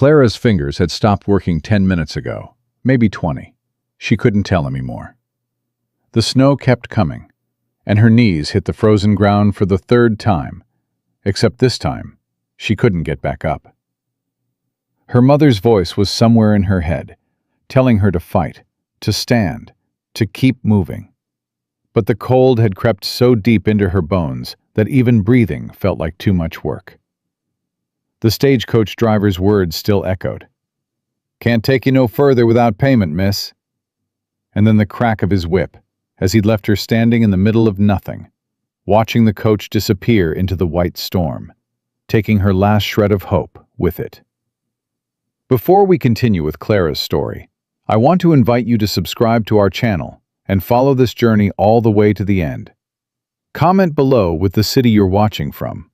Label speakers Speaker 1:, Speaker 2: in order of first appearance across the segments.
Speaker 1: Clara's fingers had stopped working 10 minutes ago, maybe 20. She couldn't tell anymore. The snow kept coming, and her knees hit the frozen ground for the third time, except this time, she couldn't get back up. Her mother's voice was somewhere in her head, telling her to fight, to stand, to keep moving. But the cold had crept so deep into her bones that even breathing felt like too much work. The stagecoach driver's words still echoed. "Can't take you no further without payment, miss." And then the crack of his whip, as he'd left her standing in the middle of nothing, watching the coach disappear into the white storm, taking her last shred of hope with it. Before we continue with Clara's story, I want to invite you to subscribe to our channel and follow this journey all the way to the end. Comment below with the city you're watching from.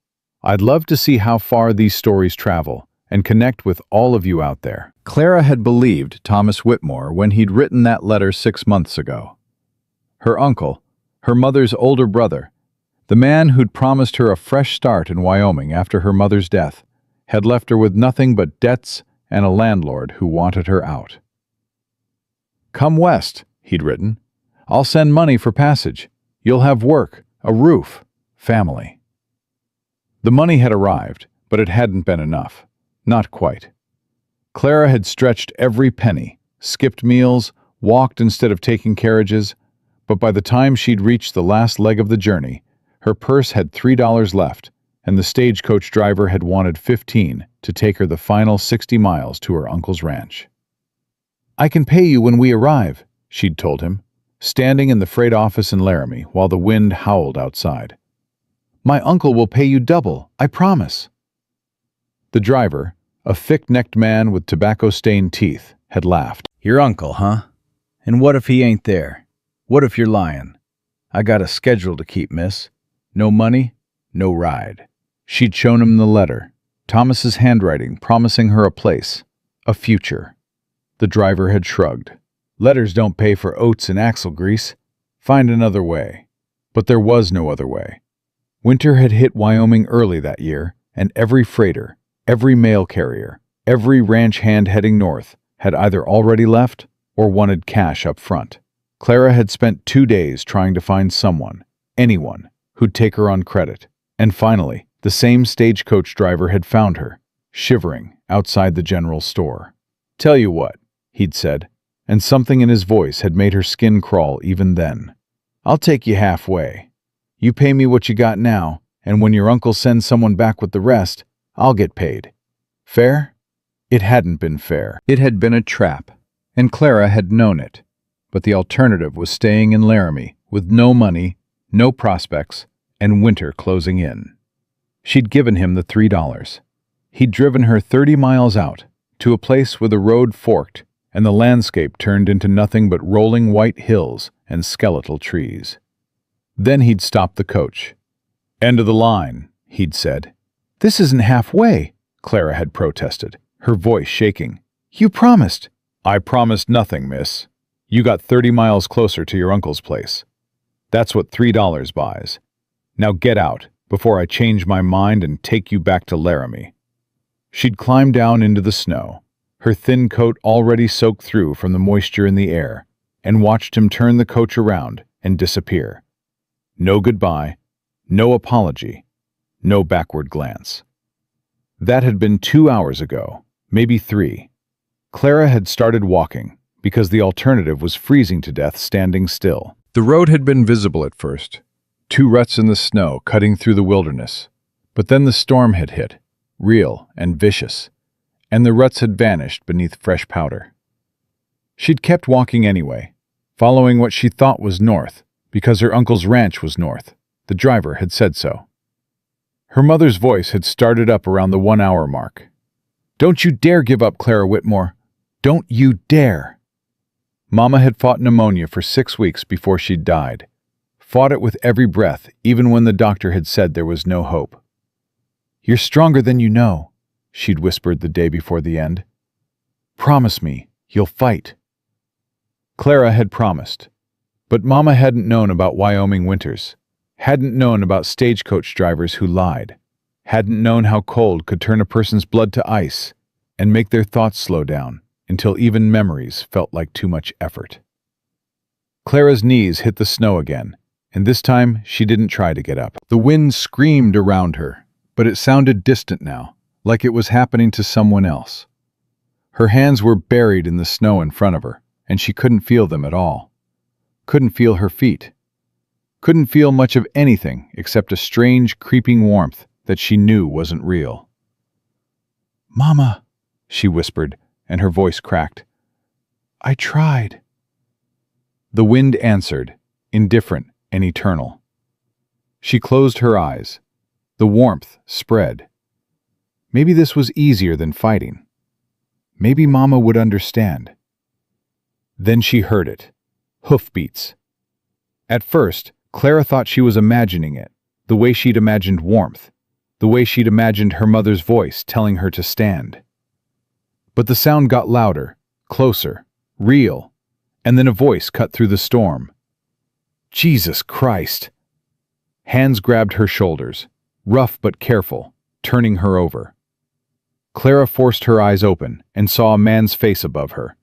Speaker 1: I'd love to see how far these stories travel and connect with all of you out there. Clara had believed Thomas Whitmore when he'd written that letter 6 months ago. Her uncle, her mother's older brother, the man who'd promised her a fresh start in Wyoming after her mother's death, had left her with nothing but debts and a landlord who wanted her out. "Come west," he'd written. "I'll send money for passage. You'll have work, a roof, family." The money had arrived, but it hadn't been enough. Not quite. Clara had stretched every penny, skipped meals, walked instead of taking carriages, but by the time she'd reached the last leg of the journey, her purse had $3 left, and the stagecoach driver had wanted 15 to take her the final 60 miles to her uncle's ranch. "I can pay you when we arrive," she'd told him, standing in the freight office in Laramie while the wind howled outside. "My uncle will pay you double, I promise." The driver, a thick-necked man with tobacco-stained teeth, had laughed.
Speaker 2: "Your uncle, huh? And what if he ain't there? What if you're lying? I got a schedule to keep, miss. No money, no ride."
Speaker 1: She'd shown him the letter, Thomas's handwriting promising her a place, a future. The driver had shrugged. "Letters don't pay for oats and axle grease. Find another way." But there was no other way. Winter had hit Wyoming early that year, and every freighter, every mail carrier, every ranch hand heading north had either already left or wanted cash up front. Clara had spent 2 days trying to find someone, anyone, who'd take her on credit, and finally, the same stagecoach driver had found her, shivering outside the general store. "Tell you what," he'd said, and something in his voice had made her skin crawl even then. "I'll take you halfway. You pay me what you got now, and when your uncle sends someone back with the rest, I'll get paid. Fair?" It hadn't been fair. It had been a trap, and Clara had known it. But the alternative was staying in Laramie with no money, no prospects, and winter closing in. She'd given him the $3. He'd driven her 30 miles out, to a place where the road forked and the landscape turned into nothing but rolling white hills and skeletal trees. Then he'd stopped the coach. "End of the line," he'd said. "This isn't halfway," Clara had protested, her voice shaking. "You promised." "I promised nothing, miss. You got 30 miles closer to your uncle's place. That's what $3 buys. Now get out, before I change my mind and take you back to Laramie." She'd climbed down into the snow, her thin coat already soaked through from the moisture in the air, and watched him turn the coach around and disappear. No goodbye, no apology, no backward glance. That had been 2 hours ago, maybe 3. Clara had started walking, because the alternative was freezing to death standing still. The road had been visible at first, 2 ruts in the snow cutting through the wilderness. But then the storm had hit, real and vicious, and the ruts had vanished beneath fresh powder. She'd kept walking anyway, following what she thought was north, because her uncle's ranch was north. The driver had said so. Her mother's voice had started up around the 1-hour mark. "Don't you dare give up, Clara Whitmore. Don't you dare." Mama had fought pneumonia for 6 weeks before she'd died. Fought it with every breath, even when the doctor had said there was no hope. "You're stronger than you know," she'd whispered the day before the end. "Promise me, you'll fight." Clara had promised. But Mama hadn't known about Wyoming winters, hadn't known about stagecoach drivers who lied, hadn't known how cold could turn a person's blood to ice, and make their thoughts slow down until even memories felt like too much effort. Clara's knees hit the snow again, and this time she didn't try to get up. The wind screamed around her, but it sounded distant now, like it was happening to someone else. Her hands were buried in the snow in front of her, and she couldn't feel them at all. Couldn't feel her feet. Couldn't feel much of anything except a strange, creeping warmth that she knew wasn't real. "Mama," she whispered, and her voice cracked. "I tried." The wind answered, indifferent and eternal. She closed her eyes. The warmth spread. Maybe this was easier than fighting. Maybe Mama would understand. Then she heard it. Hoofbeats. At first, Clara thought she was imagining it, the way she'd imagined warmth, the way she'd imagined her mother's voice telling her to stand. But the sound got louder, closer, real, and then a voice cut through the storm. Jesus Christ! Hands grabbed her shoulders, rough but careful, turning her over. Clara forced her eyes open and saw a man's face above her,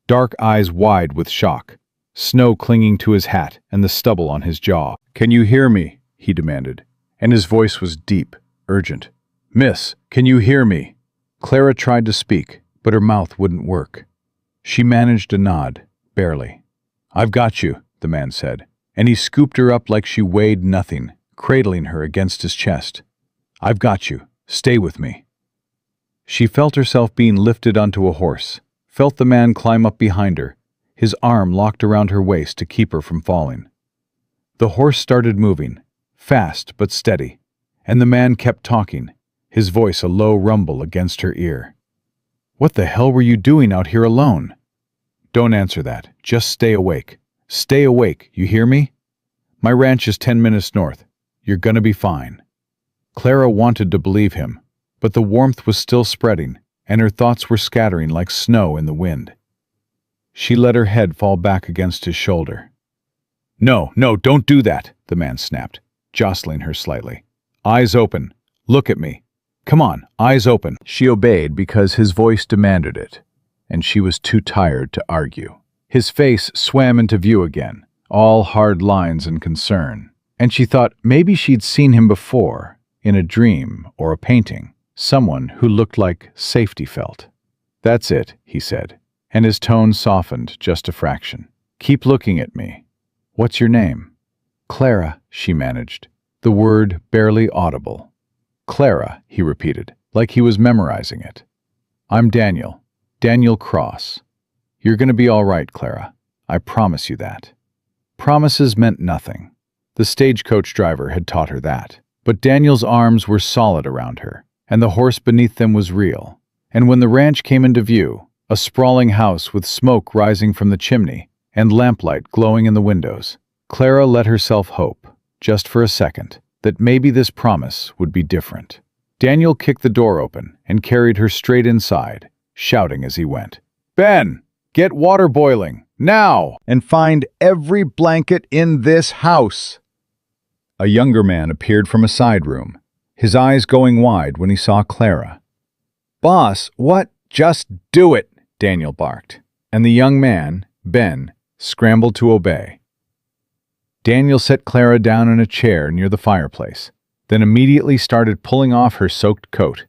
Speaker 1: dark eyes wide with shock, snow clinging to his hat and the stubble on his jaw. "Can you hear me?" he demanded, and his voice was deep, urgent. "Miss, can you hear me?" Clara tried to speak, but her mouth wouldn't work. She managed a nod, barely. "I've got you," the man said, and he scooped her up like she weighed nothing, cradling her against his chest. "I've got you. Stay with me." She felt herself being lifted onto a horse, felt the man climb up behind her, his arm locked around her waist to keep her from falling. The horse started moving, fast but steady, and the man kept talking, his voice a low rumble against her ear. "What the hell were you doing out here alone?" "Don't answer that. Just stay awake. Stay awake, you hear me? My ranch is 10 minutes north. You're gonna be fine." Clara wanted to believe him, but the warmth was still spreading, and her thoughts were scattering like snow in the wind. She let her head fall back against his shoulder. No, don't do that," the man snapped, jostling her slightly. "Eyes open. Look at me. Come on, eyes open." She obeyed because his voice demanded it, and she was too tired to argue. His face swam into view again, all hard lines and concern, and she thought maybe she'd seen him before, in a dream or a painting, someone who looked like safety felt. "That's it," he said, and his tone softened just a fraction. "Keep looking at me. What's your name?" "Clara," she managed, the word barely audible. "Clara," he repeated, like he was memorizing it. "I'm Daniel. Daniel Cross. You're going to be all right, Clara. I promise you that." Promises meant nothing. The stagecoach driver had taught her that. But Daniel's arms were solid around her, and the horse beneath them was real. And when the ranch came into view, a sprawling house with smoke rising from the chimney and lamplight glowing in the windows, Clara let herself hope, just for a second, that maybe this promise would be different. Daniel kicked the door open and carried her straight inside, shouting as he went, "Ben, get water boiling, now, and find every blanket in this house." A younger man appeared from a side room, his eyes going wide when he saw Clara. "Boss, what? Just do it," Daniel barked, and the young man, Ben, scrambled to obey. Daniel set Clara down in a chair near the fireplace, then immediately started pulling off her soaked coat,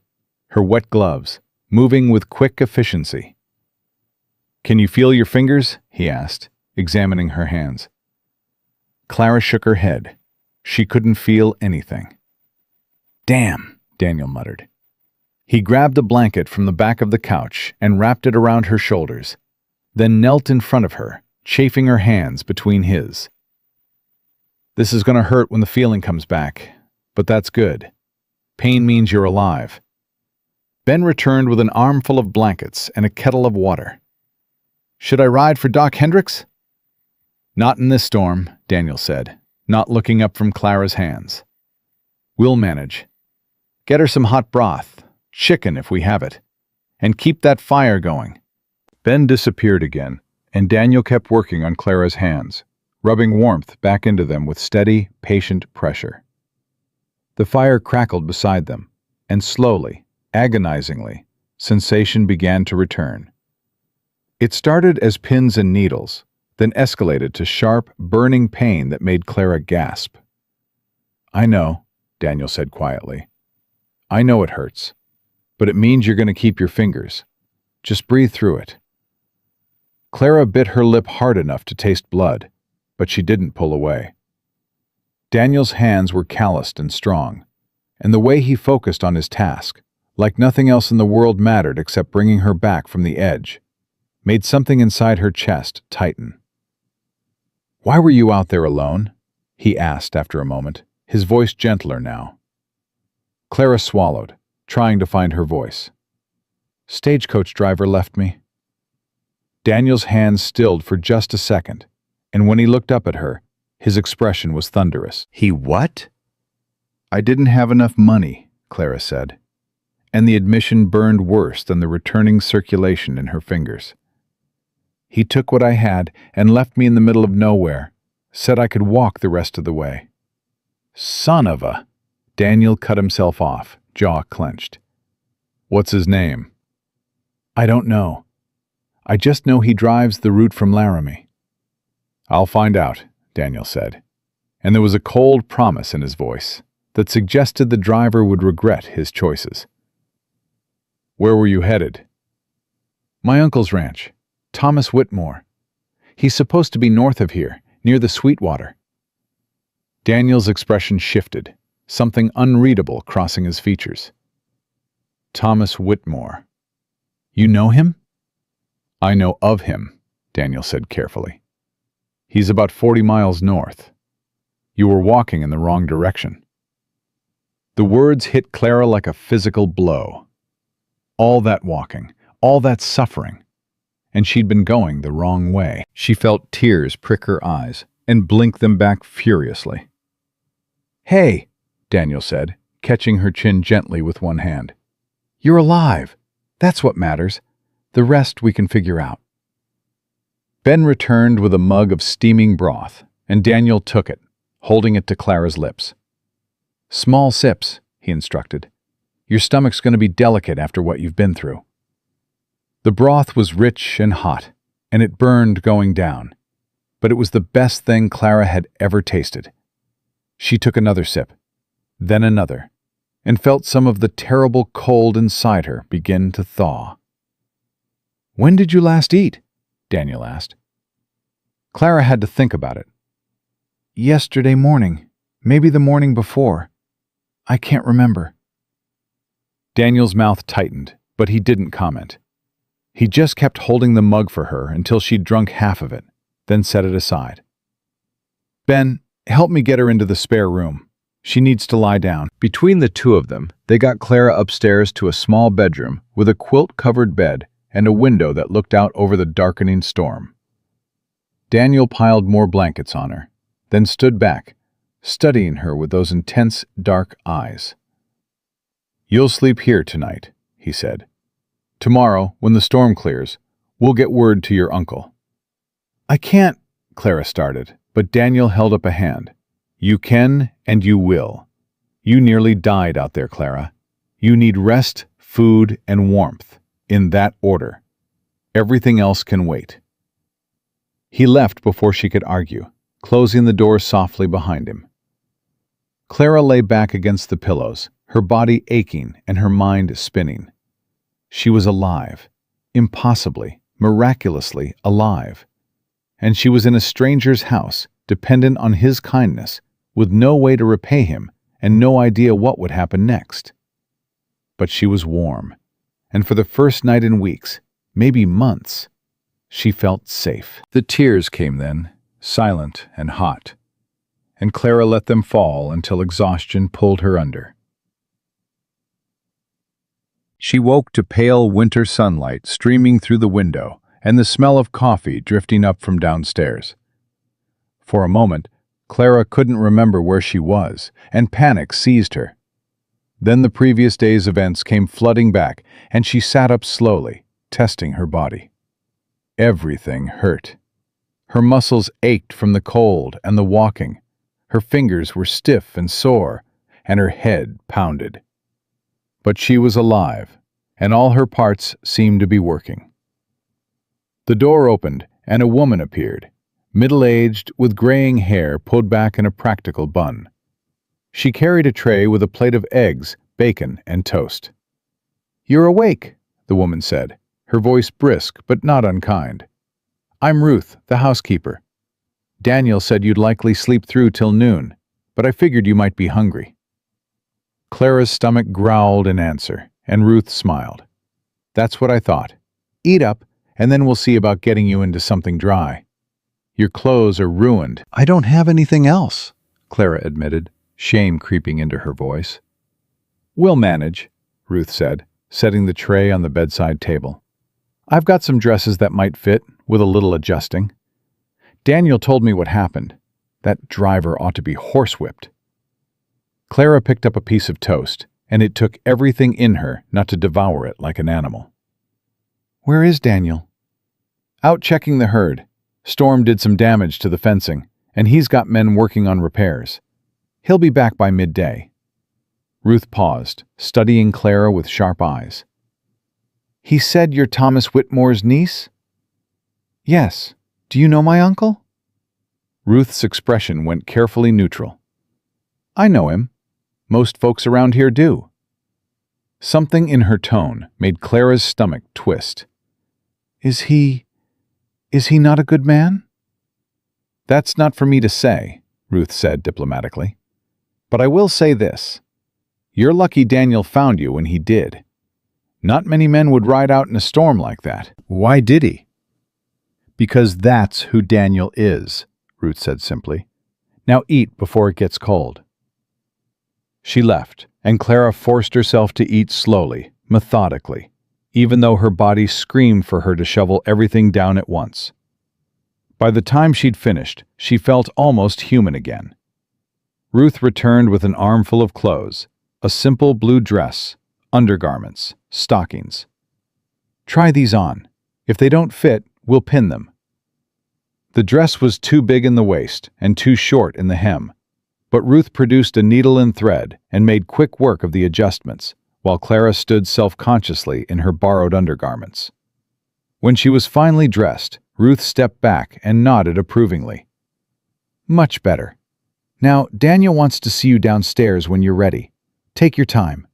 Speaker 1: her wet gloves, moving with quick efficiency. "Can you feel your fingers?" he asked, examining her hands. Clara shook her head. She couldn't feel anything. "Damn," Daniel muttered. He grabbed a blanket from the back of the couch and wrapped it around her shoulders, then knelt in front of her, chafing her hands between his. "This is going to hurt when the feeling comes back, but that's good. Pain means you're alive." Ben returned with an armful of blankets and a kettle of water. "Should I ride for Doc Hendricks?" "Not in this storm," Daniel said, not looking up from Clara's hands. "We'll manage. Get her some hot broth, chicken if we have it, and keep that fire going." Ben disappeared again, and Daniel kept working on Clara's hands, rubbing warmth back into them with steady, patient pressure. The fire crackled beside them, and slowly, agonizingly, sensation began to return. It started as pins and needles, then escalated to sharp, burning pain that made Clara gasp. "I know," Daniel said quietly. "I know it hurts, but it means you're going to keep your fingers. Just breathe through it." Clara bit her lip hard enough to taste blood, but she didn't pull away. Daniel's hands were calloused and strong, and the way he focused on his task, like nothing else in the world mattered except bringing her back from the edge, made something inside her chest tighten. "Why were you out there alone?" he asked after a moment, his voice gentler now. Clara swallowed, trying to find her voice. "Stagecoach driver left me." Daniel's hands stilled for just a second, and when he looked up at her, his expression was thunderous.
Speaker 2: "He what?"
Speaker 1: "I didn't have enough money," Clara said, and the admission burned worse than the returning circulation in her fingers. "He took what I had and left me in the middle of nowhere, said I could walk the rest of the way." "Son of a—" Daniel cut himself off, jaw clenched. "What's his name?" "I don't know. I just know he drives the route from Laramie." "I'll find out," Daniel said, and there was a cold promise in his voice that suggested the driver would regret his choices. "Where were you headed?" "My uncle's ranch, Thomas Whitmore. He's supposed to be north of here, near the Sweetwater." Daniel's expression shifted, something unreadable crossing his features. "Thomas Whitmore. You know him?" "I know of him," Daniel said carefully. "He's about 40 miles north. You were walking in the wrong direction." The words hit Clara like a physical blow. All that walking, all that suffering, and she'd been going the wrong way. She felt tears prick her eyes and blink them back furiously. "Hey," Daniel said, catching her chin gently with one hand. "You're alive. That's what matters. The rest we can figure out." Ben returned with a mug of steaming broth, and Daniel took it, holding it to Clara's lips. "Small sips," he instructed. "Your stomach's going to be delicate after what you've been through." The broth was rich and hot, and it burned going down, but it was the best thing Clara had ever tasted. She took another sip, then another, and felt some of the terrible cold inside her begin to thaw. "When did you last eat?" Daniel asked. Clara had to think about it. "Yesterday morning, maybe the morning before. I can't remember." Daniel's mouth tightened, but he didn't comment. He just kept holding the mug for her until she'd drunk half of it, then set it aside. "Ben, help me get her into the spare room. She needs to lie down." Between the two of them, they got Clara upstairs to a small bedroom with a quilt-covered bed and a window that looked out over the darkening storm. Daniel piled more blankets on her, then stood back, studying her with those intense, dark eyes. "You'll sleep here tonight," he said. "Tomorrow, when the storm clears, we'll get word to your uncle." "I can't," Clara started, but Daniel held up a hand. "You can and you will. You nearly died out there, Clara. You need rest, food, and warmth, in that order. Everything else can wait." He left before she could argue, closing the door softly behind him. Clara lay back against the pillows, her body aching and her mind spinning. She was alive, impossibly, miraculously alive. And she was in a stranger's house, dependent on his kindness, with no way to repay him and no idea what would happen next. But she was warm, and for the first night in weeks, maybe months, she felt safe. The tears came then, silent and hot, and Clara let them fall until exhaustion pulled her under. She woke to pale winter sunlight streaming through the window and the smell of coffee drifting up from downstairs. For a moment, Clara couldn't remember where she was, and panic seized her. Then the previous day's events came flooding back, and she sat up slowly, testing her body. Everything hurt. Her muscles ached from the cold and the walking. Her fingers were stiff and sore, and her head pounded. But she was alive, and all her parts seemed to be working. The door opened, and a woman appeared, middle-aged, with graying hair pulled back in a practical bun. She carried a tray with a plate of eggs, bacon, and toast. "You're awake," the woman said, her voice brisk but not unkind. "I'm Ruth, the housekeeper. Daniel said you'd likely sleep through till noon, but I figured you might be hungry." Clara's stomach growled in answer, and Ruth smiled. "That's what I thought. Eat up, and then we'll see about getting you into something dry. Your clothes are ruined."
Speaker 2: "I don't have anything else," Clara admitted, shame creeping into her voice.
Speaker 1: "We'll manage," Ruth said, setting the tray on the bedside table. "I've got some dresses that might fit, with a little adjusting. Daniel told me what happened. That driver ought to be horsewhipped." Clara picked up a piece of toast, and it took everything in her not to devour it like an animal. "Where is Daniel?" "Out checking the herd. Storm did some damage to the fencing, and he's got men working on repairs. He'll be back by midday." Ruth paused, studying Clara with sharp eyes. "He said you're Thomas Whitmore's niece?" "Yes. Do you know my uncle?" Ruth's expression went carefully neutral. "I know him. Most folks around here do." Something in her tone made Clara's stomach twist. Is he not a good man?" "That's not for me to say," Ruth said diplomatically. "But I will say this. You're lucky Daniel found you when he did. Not many men would ride out in a storm like that."
Speaker 2: "Why did he?"
Speaker 1: "Because that's who Daniel is," Ruth said simply. "Now eat before it gets cold." She left, and Clara forced herself to eat slowly, methodically, even though her body screamed for her to shovel everything down at once. By the time she'd finished, she felt almost human again. Ruth returned with an armful of clothes, a simple blue dress, undergarments, stockings. "Try these on. If they don't fit, we'll pin them." The dress was too big in the waist and too short in the hem, but Ruth produced a needle and thread and made quick work of the adjustments, while Clara stood self-consciously in her borrowed undergarments. When she was finally dressed, Ruth stepped back and nodded approvingly. "Much better. Now, Daniel wants to see you downstairs when you're ready. Take your time."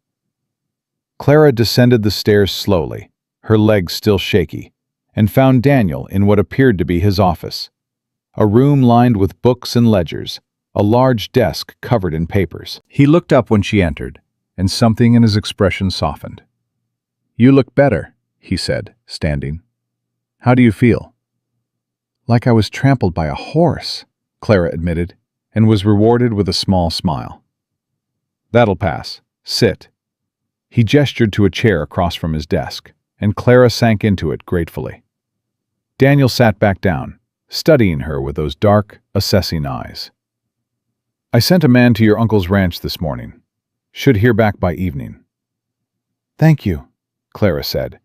Speaker 1: Clara descended the stairs slowly, her legs still shaky, and found Daniel in what appeared to be his office. A room lined with books and ledgers, a large desk covered in papers. He looked up when she entered, and something in his expression softened. "You look better," he said, standing. "How do you feel?" "Like I was trampled by a horse," Clara admitted, and was rewarded with a small smile. "That'll pass. Sit." He gestured to a chair across from his desk, and Clara sank into it gratefully. Daniel sat back down, studying her with those dark, assessing eyes. "I sent a man to your uncle's ranch this morning. Should hear back by evening." "Thank you," Clara said,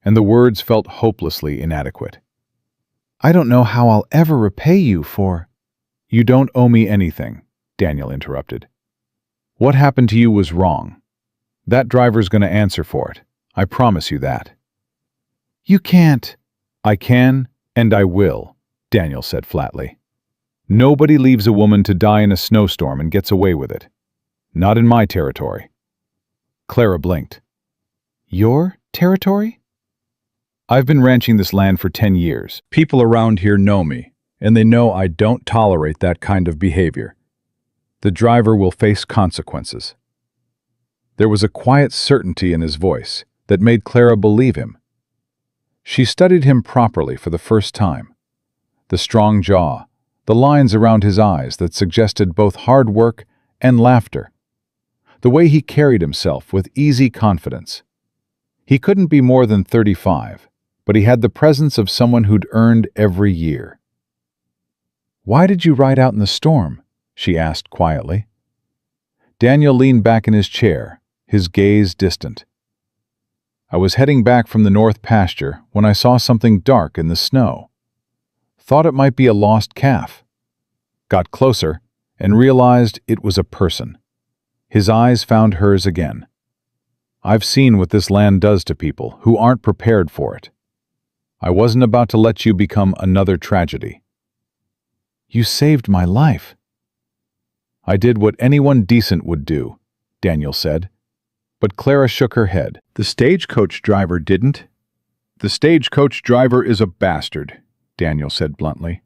Speaker 1: and the words felt hopelessly inadequate. "I don't know how I'll ever repay you for—" "You don't owe me anything," Daniel interrupted. "What happened to you was wrong. That driver's going to answer for it. I promise you that." "You can't." "I can, and I will," Daniel said flatly. "Nobody leaves a woman to die in a snowstorm and gets away with it. Not in my territory." Clara blinked. "Your territory?" "I've been ranching this land for 10 years. People around here know me, and they know I don't tolerate that kind of behavior. The driver will face consequences." There was a quiet certainty in his voice that made Clara believe him. She studied him properly for the first time. The strong jaw, the lines around his eyes that suggested both hard work and laughter. The way he carried himself with easy confidence. He couldn't be more than 35, but he had the presence of someone who'd earned every year. "Why did you ride out in the storm?" she asked quietly. Daniel leaned back in his chair, his gaze distant. "I was heading back from the north pasture when I saw something dark in the snow. Thought it might be a lost calf. Got closer and realized it was a person." His eyes found hers again. I've seen what this land does to people who aren't prepared for it. I wasn't about to let you become another tragedy.
Speaker 2: You saved my life.
Speaker 1: I did what anyone decent would do, Daniel said. But Clara shook her head.
Speaker 3: The stagecoach driver didn't.
Speaker 1: The stagecoach driver is a bastard, Daniel said bluntly,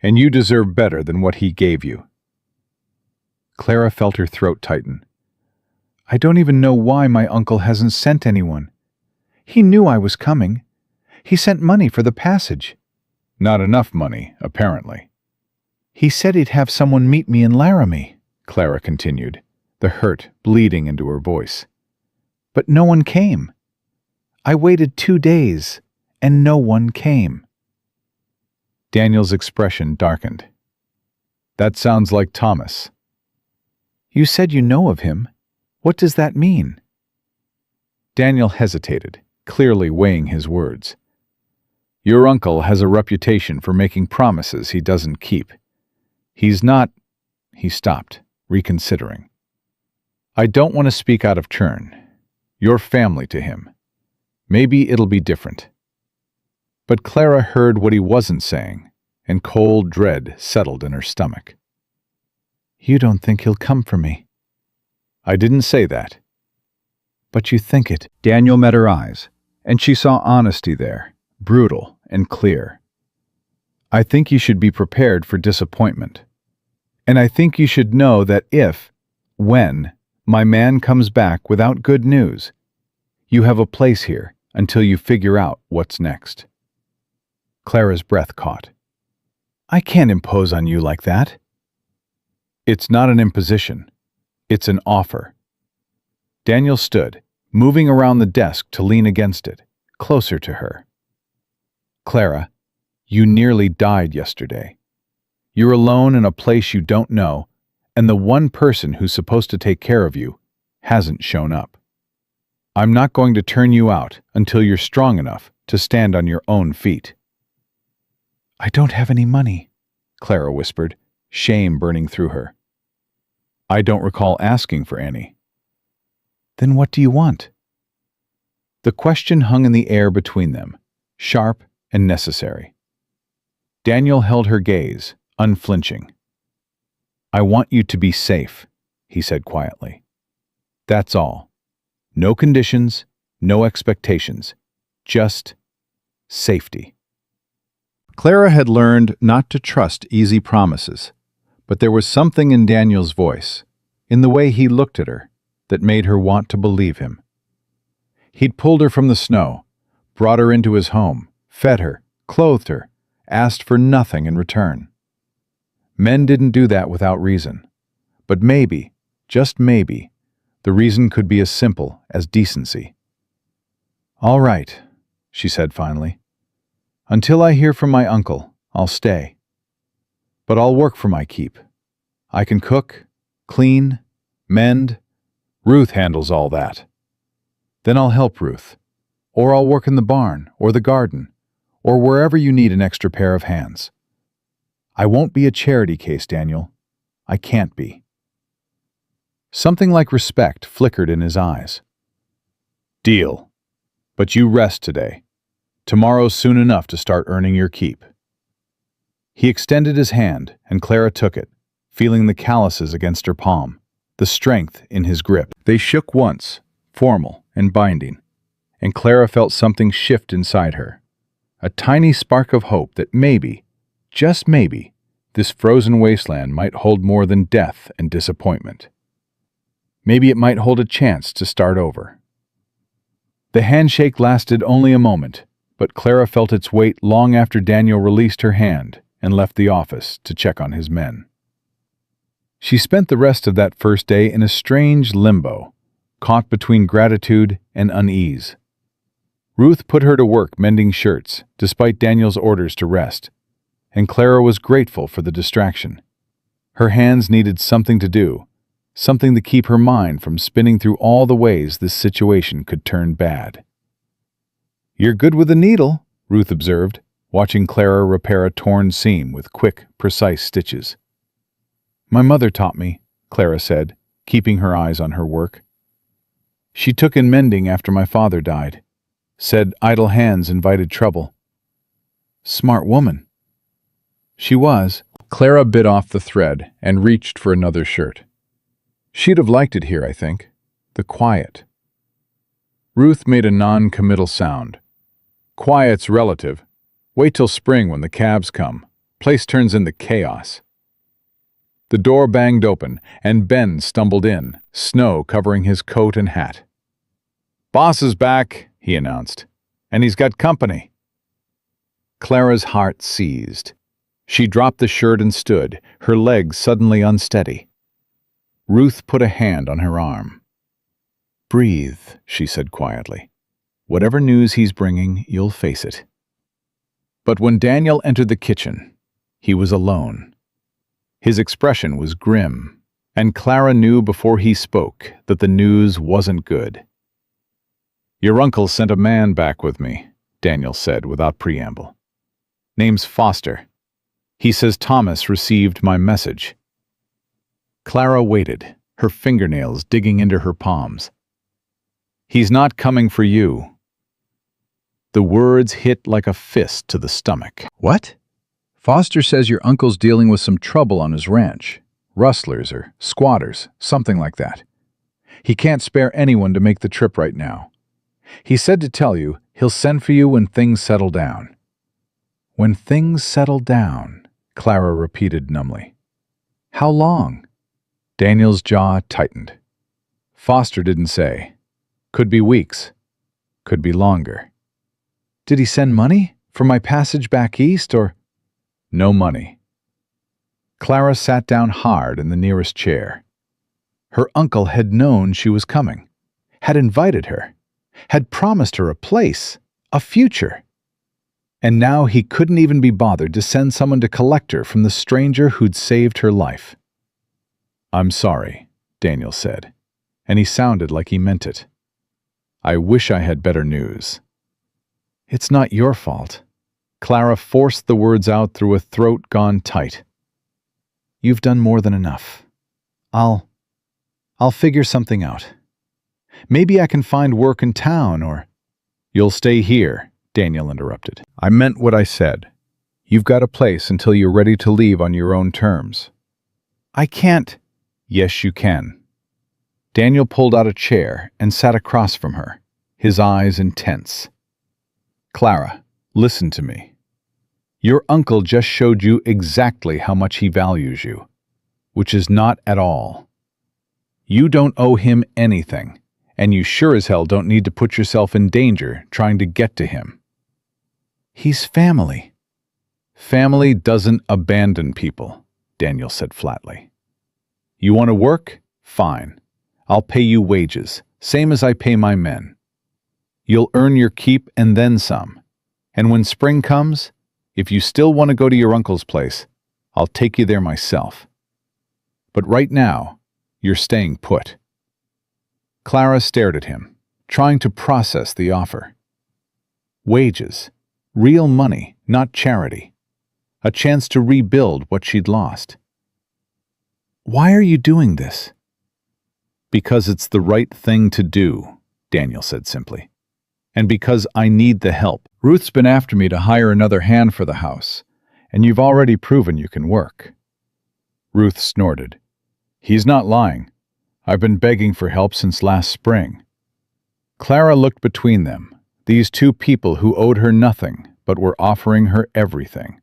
Speaker 1: and you deserve better than what he gave you.
Speaker 2: Clara felt her throat tighten. I don't even know why my uncle hasn't sent anyone. He knew I was coming. He sent money for the passage.
Speaker 1: Not enough money, apparently.
Speaker 2: He said he'd have someone meet me in Laramie,
Speaker 1: Clara continued, the hurt bleeding into her voice.
Speaker 2: But no one came. I waited 2 days, and no one came.
Speaker 1: Daniel's expression darkened. That sounds like Thomas.
Speaker 2: You said you know of him. What does that mean?
Speaker 1: Daniel hesitated, clearly weighing his words. Your uncle has a reputation for making promises he doesn't keep. He's not... He stopped, reconsidering. I don't want to speak out of turn. You're family to him. Maybe it'll be different. But Clara heard what he wasn't saying, and cold dread settled in her stomach.
Speaker 2: You don't think he'll come for me?
Speaker 1: I didn't say that.
Speaker 2: But you think it.
Speaker 3: Daniel met her eyes, and she saw honesty there, brutal and clear.
Speaker 1: I think you should be prepared for disappointment. And I think you should know that when, my man comes back without good news, you have a place here until you figure out what's next.
Speaker 2: Clara's breath caught. I can't impose on you like that.
Speaker 1: It's not an imposition. It's an offer. Daniel stood, moving around the desk to lean against it, closer to her. Clara, you nearly died yesterday. You're alone in a place you don't know, and the one person who's supposed to take care of you hasn't shown up. I'm not going to turn you out until you're strong enough to stand on your own feet.
Speaker 2: I don't have any money,
Speaker 1: Clara whispered, shame burning through her. I don't recall asking for any.
Speaker 2: Then what do you want?
Speaker 1: The question hung in the air between them, sharp and necessary. Daniel held her gaze, unflinching. I want you to be safe, he said quietly. That's all. No conditions, no expectations, just safety.
Speaker 3: Clara had learned not to trust easy promises, but there was something in Daniel's voice, in the way he looked at her, that made her want to believe him. He'd pulled her from the snow, brought her into his home, fed her, clothed her, asked for nothing in return. Men didn't do that without reason, but maybe, just maybe, the reason could be as simple as decency.
Speaker 1: All right, she said finally. Until I hear from my uncle, I'll stay. But I'll work for my keep. I can cook, clean, mend. Ruth handles all that. Then I'll help Ruth. Or I'll work in the barn, or the garden, or wherever you need an extra pair of hands. I won't be a charity case, Daniel. I can't be. Something like respect flickered in his eyes. Deal. But you rest today. Tomorrow's soon enough to start earning your keep. He extended his hand, and Clara took it, feeling the calluses against her palm, the strength in his grip. They shook once, formal and binding, and Clara felt something shift inside her, a tiny spark of hope that maybe, just maybe, this frozen wasteland might hold more than death and disappointment. Maybe it might hold a chance to start over. The handshake lasted only a moment, but Clara felt its weight long after Daniel released her hand and left the office to check on his men. She spent the rest of that first day in a strange limbo, caught between gratitude and unease. Ruth put her to work mending shirts, despite Daniel's orders to rest, and Clara was grateful for the distraction. Her hands needed something to do, something to keep her mind from spinning through all the ways this situation could turn bad. You're good with a needle, Ruth observed, watching Clara repair a torn seam with quick, precise stitches. My mother taught me, Clara said, keeping her eyes on her work. She took in mending after my father died. Said idle hands invited trouble. Smart woman. She was.
Speaker 3: Clara bit off the thread and reached for another shirt. She'd have liked it here, I think. The quiet. Ruth made a non-committal sound. Quiet's relative. Wait till spring when the cabs come. Place turns into chaos. The door banged open, and Ben stumbled in, snow covering his coat and hat. "Boss is back," he announced, "and he's got company." Clara's heart seized. She dropped the shirt and stood, her legs suddenly unsteady. Ruth put a hand on her arm. "Breathe," she said quietly. "Whatever news he's bringing, you'll face it." But when Daniel entered the kitchen, he was alone. His expression was grim, and Clara knew before he spoke that the news wasn't good. "Your uncle sent a man back with me," Daniel said without preamble. "Name's Foster. He says Thomas received my message." Clara waited, her fingernails digging into her palms. "He's not coming for you." The words hit like a fist to the stomach.
Speaker 2: What? Foster says your uncle's dealing with some trouble on his ranch. Rustlers or squatters, something like that. He can't spare anyone to make the trip right now. He said to tell you he'll send for you when things settle down. When things settle down, Clara repeated numbly. How long? Daniel's jaw tightened. Foster didn't say. Could be weeks. Could be longer. Did he send money for my passage back east or? No money. Clara sat down hard in the nearest chair. Her uncle had known she was coming, had invited her, had promised her a place, a future. And now he couldn't even be bothered to send someone to collect her from the stranger who'd saved her life. "I'm sorry," Daniel said, and he sounded like he meant it. "I wish I had better news." "It's not your fault." Clara forced the words out through a throat gone tight. "You've done more than enough. I'll figure something out. Maybe I can find work in town or—" "You'll stay here," Daniel interrupted. "I meant what I said. You've got a place until you're ready to leave on your own terms." "I can't." "Yes, you can." Daniel pulled out a chair and sat across from her, his eyes intense. "Clara, listen to me. Your uncle just showed you exactly how much he values you, which is not at all. You don't owe him anything, and you sure as hell don't need to put yourself in danger trying to get to him." "He's family." "Family doesn't abandon people," Daniel said flatly. "You want to work? Fine. I'll pay you wages, same as I pay my men. You'll earn your keep and then some. And when spring comes, if you still want to go to your uncle's place, I'll take you there myself. But right now, you're staying put." Clara stared at him, trying to process the offer. Wages, real money, not charity. A chance to rebuild what she'd lost. "Why are you doing this?" "Because it's the right thing to do," Daniel said simply. "And because I need the help. Ruth's been after me to hire another hand for the house, and you've already proven you can work." Ruth snorted. "He's not lying. I've been begging for help since last spring." Clara looked between them, these two people who owed her nothing but were offering her everything.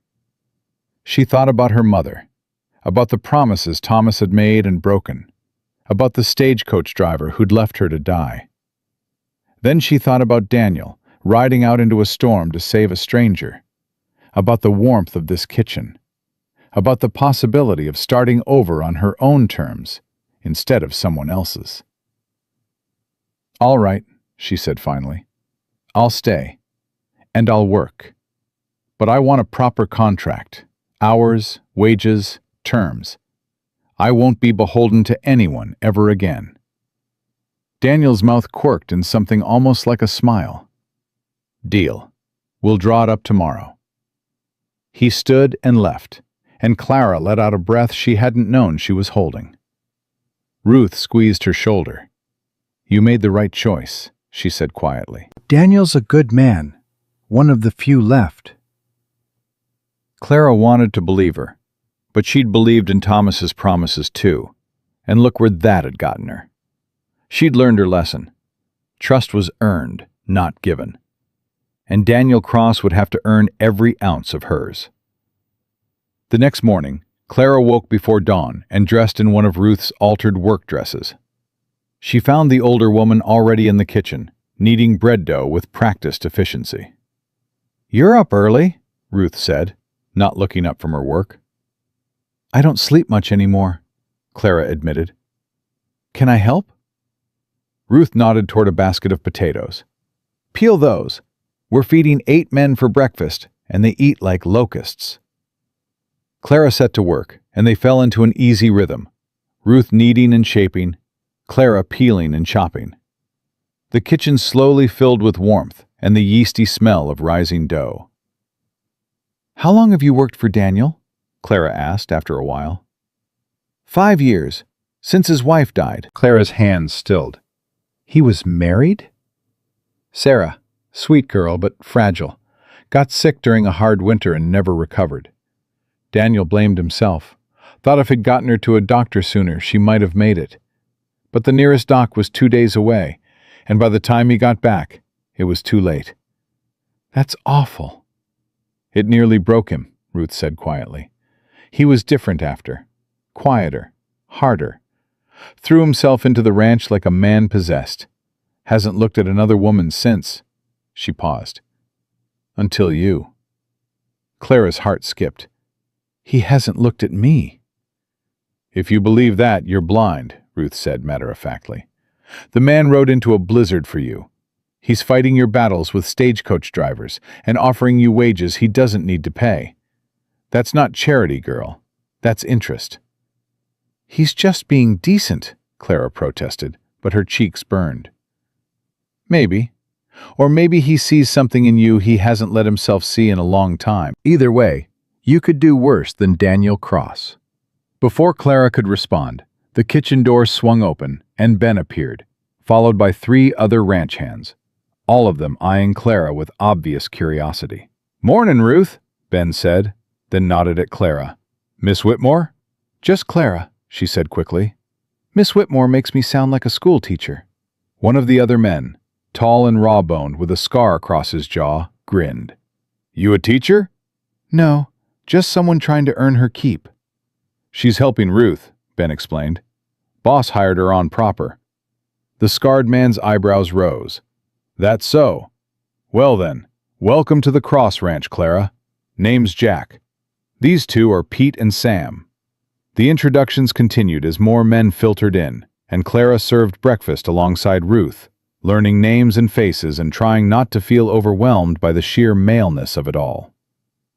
Speaker 2: She thought about her mother, about the promises Thomas had made and broken, about the stagecoach driver who'd left her to die. Then she thought about Daniel, riding out into a storm to save a stranger, about the warmth of this kitchen, about the possibility of starting over on her own terms instead of someone else's. "All right," she said finally. "I'll stay, and I'll work. But I want a proper contract, hours, wages, terms. I won't be beholden to anyone ever again." Daniel's mouth quirked in something almost like a smile. "Deal. We'll draw it up tomorrow." He stood and left, and Clara let out a breath she hadn't known she was holding. Ruth squeezed her shoulder.
Speaker 1: You made the right choice, she said quietly.
Speaker 2: Daniel's a good man, one of the few left.
Speaker 1: Clara wanted to believe her, but she'd believed in Thomas's promises too, and look where that had gotten her. She'd learned her lesson. Trust was earned, not given. And Daniel Cross would have to earn every ounce of hers. The next morning, Clara woke before dawn and dressed in one of Ruth's altered work dresses. She found the older woman already in the kitchen, kneading bread dough with practiced efficiency. "You're up early," Ruth said, not looking up from her work. "I don't sleep much anymore," Clara admitted. "Can I help?" Ruth nodded toward a basket of potatoes. "Peel those. We're feeding 8 men for breakfast, and they eat like locusts." Clara set to work, and they fell into an easy rhythm, Ruth kneading and shaping, Clara peeling and chopping. The kitchen slowly filled with warmth and the yeasty smell of rising dough. "How long have you worked for Daniel?" Clara asked after a while. 5 years, since his wife died.
Speaker 2: Clara's hands stilled. He was married? Sarah, sweet girl but fragile, got sick during a hard winter and never recovered. Daniel blamed himself, thought if he'd gotten her to a doctor sooner, she might have made it. But the nearest doc was 2 days away, and by the time he got back, it was too late. "That's awful." "It nearly broke him," Ruth said quietly. "He was different after, quieter, harder. Threw himself into the ranch like a man possessed. Hasn't looked at another woman since." She paused. "Until you." Clara's heart skipped. "He hasn't looked at me." "If you believe that, you're blind," Ruth said matter-of-factly. "The man rode into a blizzard for you. He's fighting your battles with stagecoach drivers and offering you wages he doesn't need to pay. That's not charity, girl. That's interest." "He's just being decent," Clara protested, but her cheeks burned. "Maybe. Or maybe he sees something in you he hasn't let himself see in a long time. Either way, you could do worse than Daniel Cross." Before Clara could respond, the kitchen door swung open and Ben appeared, followed by 3 other ranch hands, all of them eyeing Clara with obvious curiosity. "Mornin', Ruth," Ben said, then nodded at Clara. "Miss Whitmore?" "Just Clara," she said quickly. "Miss Whitmore makes me sound like a school teacher." One of the other men, tall and raw-boned with a scar across his jaw, grinned. "You a teacher?" "No, just someone trying to earn her keep." "She's helping Ruth," Ben explained. "Boss hired her on proper." The scarred man's eyebrows rose. "That's so. Well then, welcome to the Cross Ranch, Clara. Name's Jack. These 2 are Pete and Sam." The introductions continued as more men filtered in, and Clara served breakfast alongside Ruth, learning names and faces and trying not to feel overwhelmed by the sheer maleness of it all.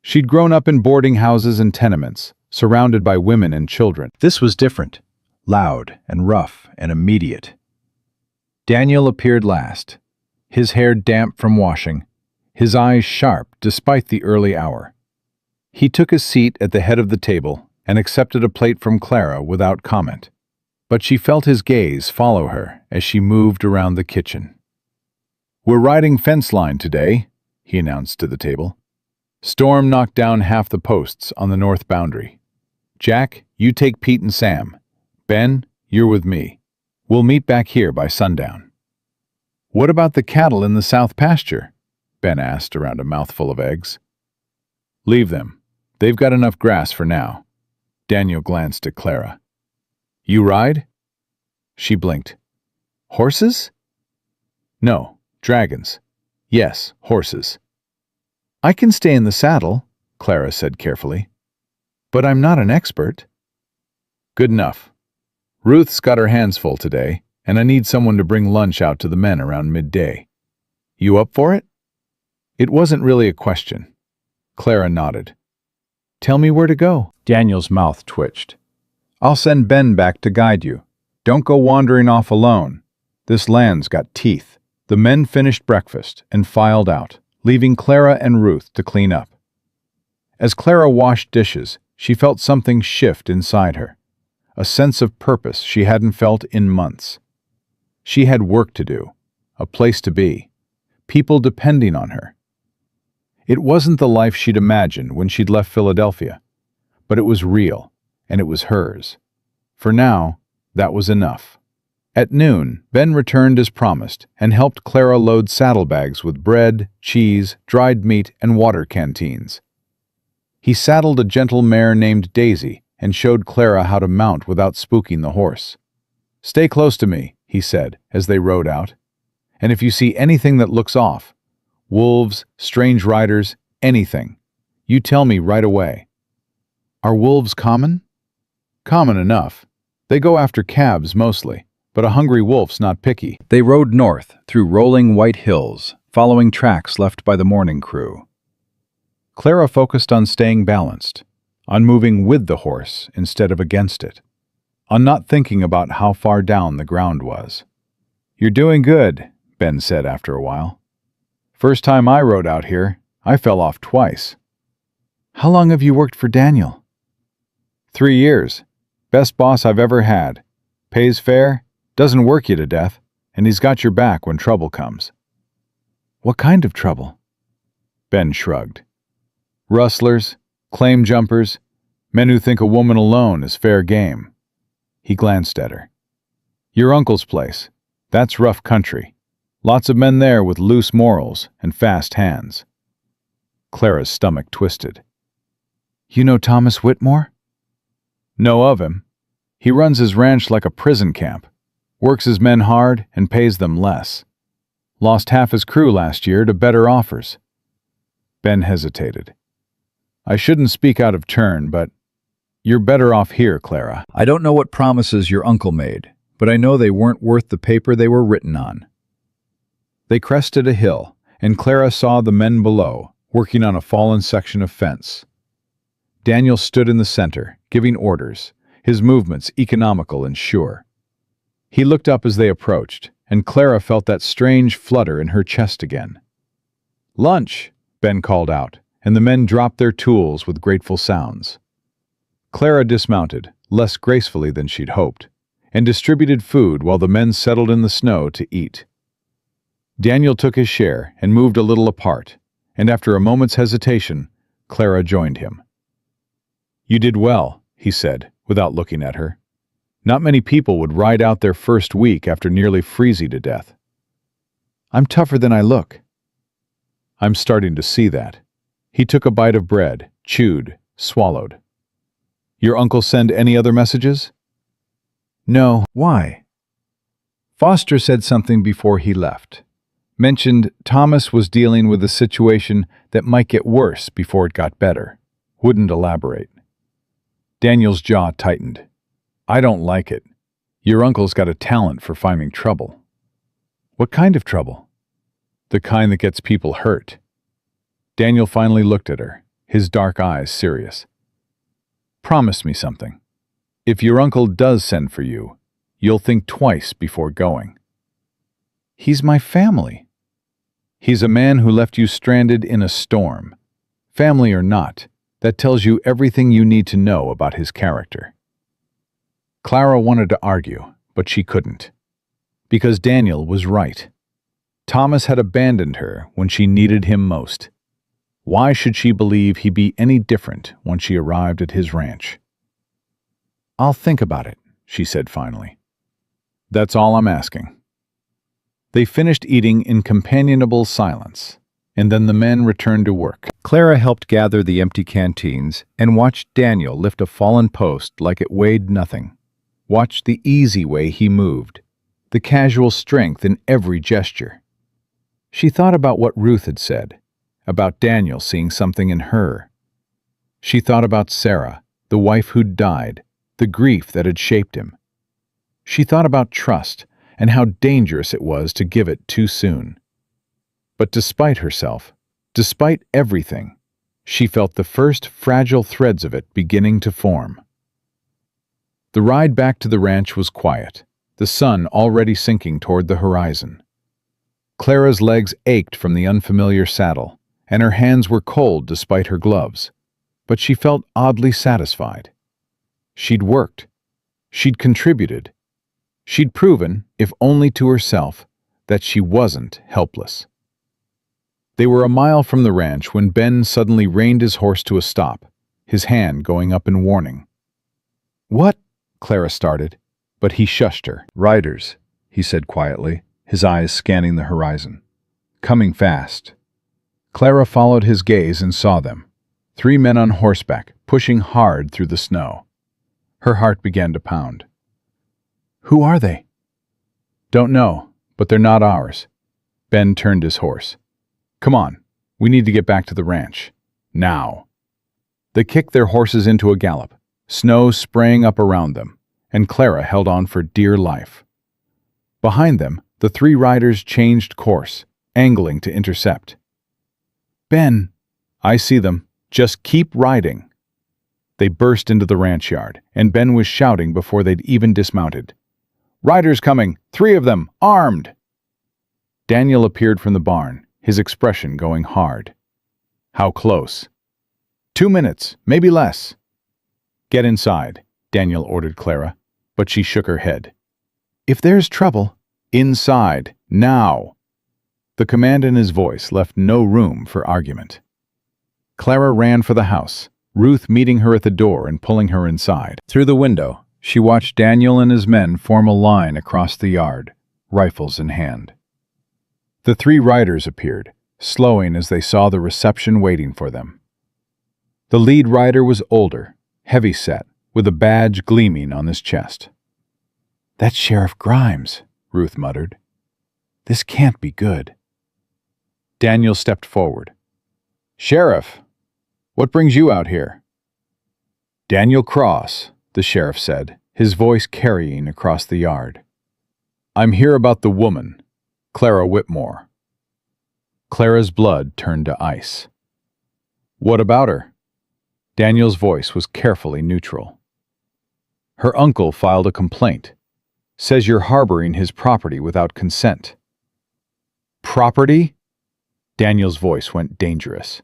Speaker 2: She'd grown up in boarding houses and tenements, surrounded by women and children. This was different, loud and rough and immediate. Daniel appeared last, his hair damp from washing, his eyes sharp despite the early hour. He took his seat at the head of the table and accepted a plate from Clara without comment, but she felt his gaze follow her as she moved around the kitchen. "We're riding fence line today," he announced to the table. "Storm knocked down half the posts on the north boundary. Jack, you take Pete and Sam. Ben, you're with me. We'll meet back here by sundown." "What about the cattle in the south pasture?" Ben asked around a mouthful of eggs. "Leave them. They've got enough grass for now." Daniel glanced at Clara. "You ride?" She blinked. "Horses?" "No, dragons. Yes, horses." "I can stay in the saddle," Clara said carefully. "But I'm not an expert." "Good enough. Ruth's got her hands full today, and I need someone to bring lunch out to the men around midday. You up for it?" It wasn't really a question. Clara nodded. "Tell me where to go." Daniel's mouth twitched. "I'll send Ben back to guide you. Don't go wandering off alone. This land's got teeth." The men finished breakfast and filed out, leaving Clara and Ruth to clean up. As Clara washed dishes, she felt something shift inside her, a sense of purpose she hadn't felt in months.
Speaker 1: She had work to do, a place to be, people depending on her. It wasn't the life she'd imagined when she'd left Philadelphia, but it was real, and it was hers. For now, that was enough. At noon, Ben returned as promised and helped Clara load saddlebags with bread, cheese, dried meat, and water canteens. He saddled a gentle mare named Daisy and showed Clara how to mount without spooking the horse. "Stay close to me," he said as they rode out. "And if you see anything that looks off, wolves, strange riders, anything, you tell me right away." "Are wolves common?" "Common enough. They go after calves mostly, but a hungry wolf's not picky."
Speaker 2: They rode north through rolling white hills, following tracks left by the morning crew. Clara focused on staying balanced, on moving with the horse instead of against it, on not thinking about how far down the ground was. "You're doing good," Ben said after a while. "First time I rode out here, I fell off twice." "How long have you worked for Daniel?" 3 years. Best boss I've ever had. Pays fair, doesn't work you to death, and he's got your back when trouble comes." "What kind of trouble?" Ben shrugged. "Rustlers, claim jumpers, men who think a woman alone is fair game." He glanced at her. "Your uncle's place. That's rough country. Lots of men there with loose morals and fast hands." Clara's stomach twisted. "You know Thomas Whitmore?" "Know of him. He runs his ranch like a prison camp, works his men hard and pays them less. Lost half his crew last year to better offers." Ben hesitated. "I shouldn't speak out of turn, but you're better off here, Clara." "I don't know what promises your uncle made, but I know they weren't worth the paper they were written on." They crested a hill, and Clara saw the men below, working on a fallen section of fence. Daniel stood in the center, giving orders, his movements economical and sure. He looked up as they approached, and Clara felt that strange flutter in her chest again. "Lunch!" Ben called out, and the men dropped their tools with grateful sounds. Clara dismounted, less gracefully than she'd hoped, and distributed food while the men settled in the snow to eat. Daniel took his share and moved a little apart, and after a moment's hesitation, Clara joined him. "You did well," he said, without looking at her. "Not many people would ride out their first week after nearly freezing to death." "I'm tougher than I look." "I'm starting to see that." He took a bite of bread, chewed, swallowed. "Your uncle send any other messages?" "No." "Why?" "Foster said something before he left. Mentioned Thomas was dealing with a situation that might get worse before it got better. Wouldn't elaborate." Daniel's jaw tightened. "I don't like it. Your uncle's got a talent for finding trouble." "What kind of trouble?" "The kind that gets people hurt." Daniel finally looked at her, his dark eyes serious. "Promise me something. If your uncle does send for you, you'll think twice before going." "He's my family." "He's a man who left you stranded in a storm. Family or not, that tells you everything you need to know about his character." Clara wanted to argue, but she couldn't. Because Daniel was right. Thomas had abandoned her when she needed him most. Why should she believe he'd be any different when she arrived at his ranch? "I'll think about it," she said finally. "That's all I'm asking." They finished eating in companionable silence, and then the men returned to work. Clara helped gather the empty canteens and watched Daniel lift a fallen post like it weighed nothing. Watched the easy way he moved, the casual strength in every gesture. She thought about what Ruth had said, about Daniel seeing something in her. She thought about Sarah, the wife who'd died, the grief that had shaped him. She thought about trust and how dangerous it was to give it too soon. But despite herself, despite everything, she felt the first fragile threads of it beginning to form. The ride back to the ranch was quiet, the sun already sinking toward the horizon. Clara's legs ached from the unfamiliar saddle, and her hands were cold despite her gloves, but she felt oddly satisfied. She'd worked. She'd contributed.
Speaker 1: She'd proven, if only to herself, that she wasn't helpless. They were a mile from the ranch when Ben suddenly reined his horse to a stop, his hand going up in warning. "What?" Clara started, but he shushed her.
Speaker 2: "Riders," he said quietly, his eyes scanning the horizon. "Coming fast." Clara followed his gaze and saw them. 3 men on horseback, pushing hard through the snow. Her heart began to pound. "Who are they?" "Don't know, but they're not ours." Ben turned his horse. "Come on, we need to get back to the ranch. Now." They kicked their horses into a gallop, snow spraying up around them, and Clara held on for dear life. Behind them, the 3 riders changed course, angling to intercept. "Ben!" "I see them. Just keep riding." They burst into the ranch yard, and Ben was shouting before they'd even dismounted. "Riders coming! 3 of them, armed!" Daniel appeared from the barn, his expression going hard. "How close?" 2 minutes, maybe less." "Get inside," Daniel ordered Clara, but she shook her head. "If there's trouble—" "Inside, now!" The command in his voice left no room for argument. Clara ran for the house, Ruth meeting her at the door and pulling her inside. Through the window, she watched Daniel and his men form a line across the yard, rifles in hand. The 3 riders appeared, slowing as they saw the reception waiting for them. The lead rider was older, heavy-set, with a badge gleaming on his chest. "That's Sheriff Grimes," Ruth muttered. "This can't be good." Daniel stepped forward. "Sheriff, what brings you out here?" "Daniel Cross," the sheriff said, his voice carrying across the yard. "I'm here about the woman, Clara Whitmore." Clara's blood turned to ice. "What about her?" Daniel's voice was carefully neutral. "Her uncle filed a complaint. Says you're harboring his property without consent." "Property?" Daniel's voice went dangerous.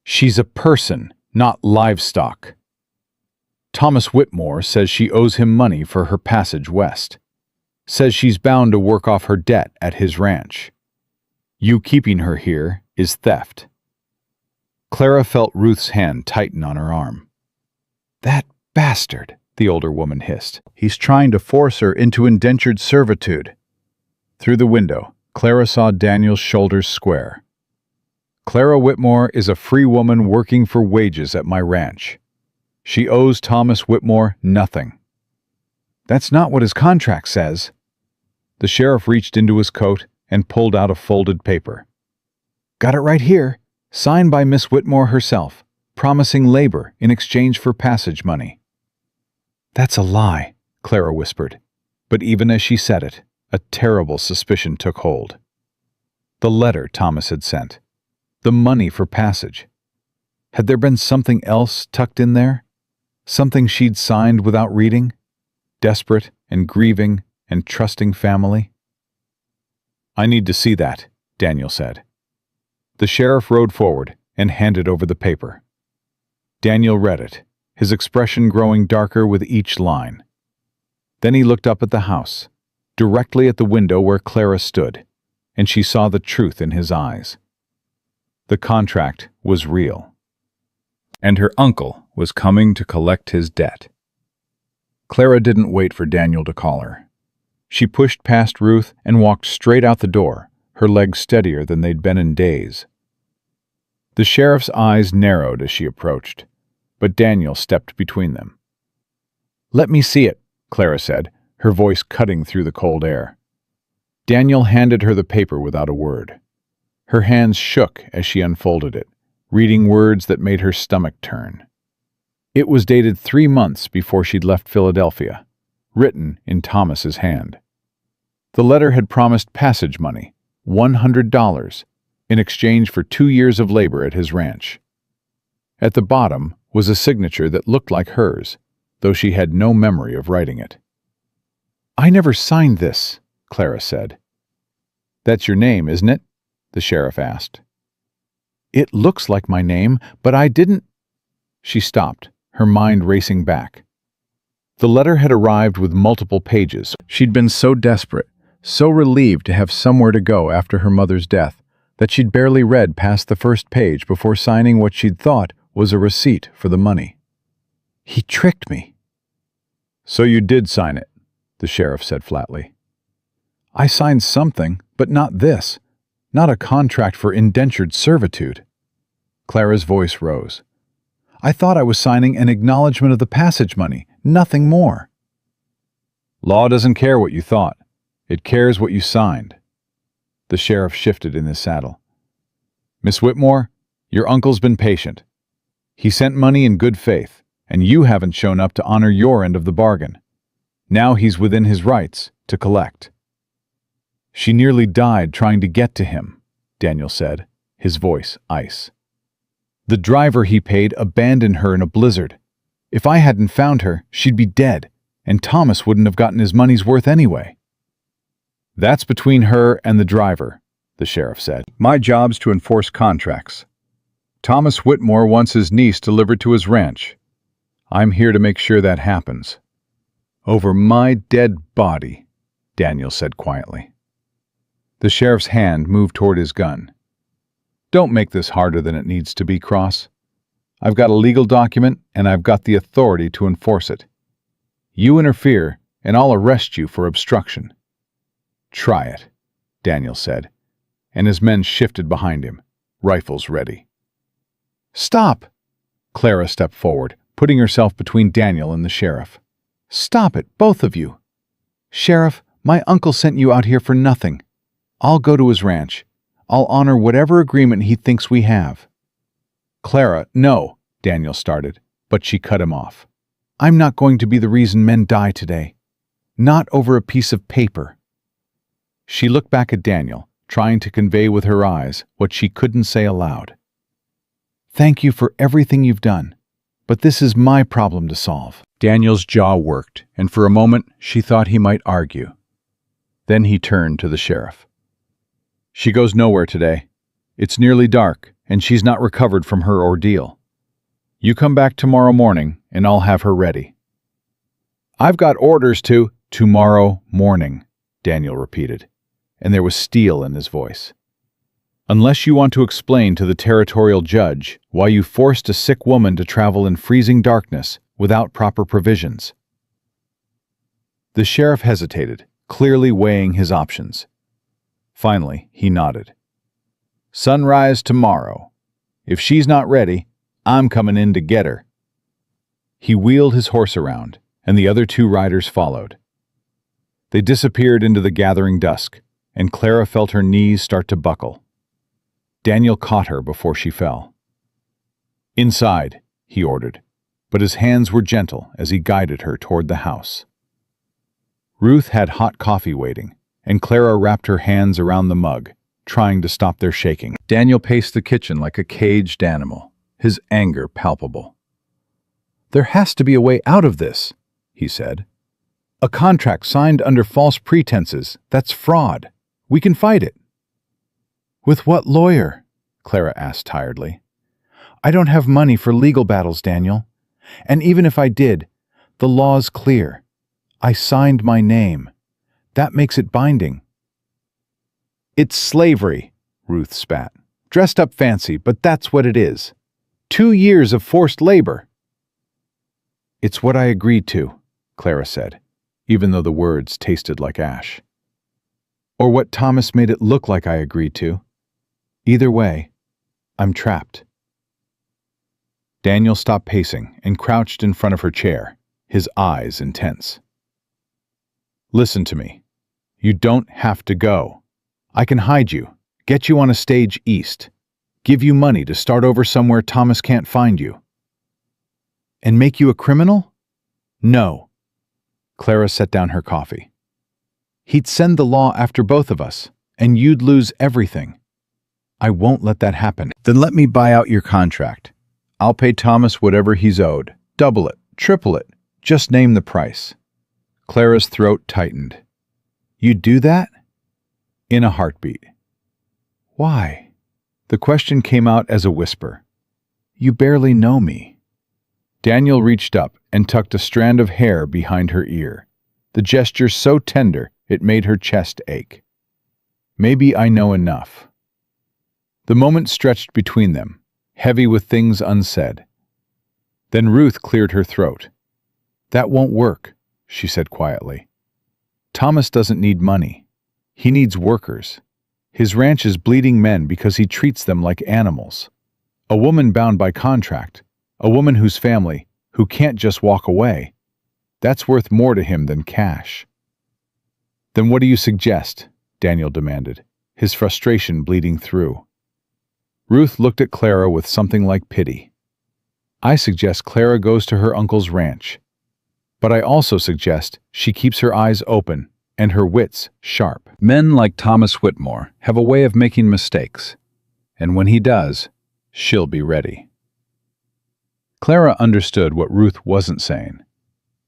Speaker 2: "She's a person, not livestock. Thomas Whitmore says she owes him money for her passage west. Says she's bound to work off her debt at his ranch. You keeping her here is theft." Clara felt Ruth's hand tighten on her arm. "That bastard," the older woman hissed. "He's trying to force her into indentured servitude." Through the window, Clara saw Daniel's shoulders square. "Clara Whitmore is a free woman working for wages at my ranch. She owes Thomas Whitmore nothing." "That's not what his contract says." The sheriff reached into his coat and pulled out a folded paper. "Got it right here, signed by Miss Whitmore herself, promising labor in exchange for passage money." "That's a lie," Clara whispered, but even as she said it, a terrible suspicion took hold. The letter Thomas had sent. The money for passage. Had there been something else tucked in there? Something she'd signed without reading? Desperate and grieving and trusting family? "I need to see that," Daniel said. The sheriff rode forward and handed over the paper. Daniel read it, his expression growing darker with each line. Then he looked up at the house, directly at the window where Clara stood, and she saw the truth in his eyes. The contract was real, and her uncle was coming to collect his debt. Clara didn't wait for Daniel to call her. She pushed past Ruth and walked straight out the door, her legs steadier than they'd been in days. The sheriff's eyes narrowed as she approached, but Daniel stepped between them. "Let me see it," Clara said, her voice cutting through the cold air. Daniel handed her the paper without a word. Her hands shook as she unfolded it, reading words that made her stomach turn. It was dated 3 months before she'd left Philadelphia, written in Thomas's hand. The letter had promised passage money, $100, in exchange for 2 years of labor at his ranch. At the bottom was a signature that looked like hers, though she had no memory of writing it. "I never signed this," Clara said. "That's your name, isn't it?" the sheriff asked. "It looks like my name, but I didn't—" She stopped, her mind racing back.
Speaker 1: The letter had arrived with multiple pages.
Speaker 2: She'd been so desperate, so relieved to have somewhere to go after her mother's death, that she'd barely read past the first page before signing what she'd thought was a receipt for the money. He tricked me.
Speaker 1: So you did sign it, the sheriff said flatly.
Speaker 2: I signed something, but not this. Not a contract for indentured servitude. Clara's voice rose. I thought I was signing an acknowledgement of the passage money, nothing more.
Speaker 1: Law doesn't care what you thought. It cares what you signed. The sheriff shifted in his saddle. Miss Whitmore, your uncle's been patient. He sent money in good faith, and you haven't shown up to honor your end of the bargain. Now he's within his rights to collect. She nearly died trying to get to him, Daniel said, his voice ice. The driver he paid abandoned her in a blizzard. If I hadn't found her, she'd be dead, and Thomas wouldn't have gotten his money's worth anyway. That's between her and the driver, the sheriff said.
Speaker 2: My job's to enforce contracts. Thomas Whitmore wants his niece delivered to his ranch. I'm here to make sure that happens. Over my dead body, Daniel said quietly. The sheriff's hand moved toward his gun. Don't make this harder than it needs to be, Cross. I've got a legal document, and I've got the authority to enforce it. You interfere, and I'll arrest you for obstruction. Try it, Daniel said, and his men shifted behind him, rifles ready. Stop! Clara stepped forward, putting herself between Daniel and the sheriff. Stop it, both of you. Sheriff, my uncle sent you out here for nothing. I'll go to his ranch. I'll honor whatever agreement he thinks we have. Clara, no, Daniel started, but she cut him off. I'm not going to be the reason men die today. Not over a piece of paper. She looked back at Daniel, trying to convey with her eyes what she couldn't say aloud. Thank you for everything you've done, but this is my problem to solve. Daniel's jaw worked, and for a moment she thought he might argue. Then he turned to the sheriff. She goes nowhere today. It's nearly dark, and she's not recovered from her ordeal. You come back tomorrow morning, and I'll have her ready. I've got orders to tomorrow morning, Daniel repeated, and there was steel in his voice. Unless you want to explain to the territorial judge why you forced a sick woman to travel in freezing darkness without proper provisions. The sheriff hesitated, clearly weighing his options. Finally, he nodded. Sunrise tomorrow. If she's not ready, I'm coming in to get her. He wheeled his horse around, and the other two riders followed. They disappeared into the gathering dusk, and Clara felt her knees start to buckle. Daniel caught her before she fell. Inside, he ordered, but his hands were gentle as he guided her toward the house. Ruth had hot coffee waiting, and Clara wrapped her hands around the mug, trying to stop their shaking. Daniel paced the kitchen like a caged animal, his anger palpable. There has to be a way out of this, he said. A contract signed under false pretenses, that's fraud. We can fight it. With what lawyer? Clara asked tiredly. I don't have money for legal battles, Daniel. And even if I did, the law's clear. I signed my name. That makes it binding. It's slavery, Ruth spat. Dressed up fancy, but that's what it is. 2 years of forced labor. It's what I agreed to, Clara said, even though the words tasted like ash. Or what Thomas made it look like I agreed to. Either way, I'm trapped. Daniel stopped pacing and crouched in front of her chair, his eyes intense. Listen to me. You don't have to go. I can hide you, get you on a stage east, give you money to start over somewhere Thomas can't find you. And make you a criminal? No. Clara set down her coffee. He'd send the law after both of us, and you'd lose everything. I won't let that happen. Then let me buy out your contract. I'll pay Thomas whatever he's owed. Double it, triple it. Just name the price. Clara's throat tightened. You'd do that? In a heartbeat. Why? The question came out as a whisper. You barely know me.
Speaker 1: Daniel reached up and tucked a strand of hair behind her ear, the gesture so tender it made her chest ache. Maybe I know enough. The moment stretched between them, heavy with things unsaid. Then Ruth cleared her throat. That won't work, she said quietly. Thomas doesn't need money. He needs workers. His ranch is bleeding men because he treats them like animals. A woman bound by contract, a woman whose family, who can't just walk away. That's worth more to him than cash. Then what do you suggest? Daniel demanded, his frustration bleeding through. Ruth looked at Clara with something like pity. I suggest Clara goes to her uncle's ranch. But I also suggest she keeps her eyes open and her wits sharp.
Speaker 2: Men like Thomas Whitmore have a way of making mistakes, and when he does, she'll be ready. Clara understood what Ruth wasn't saying.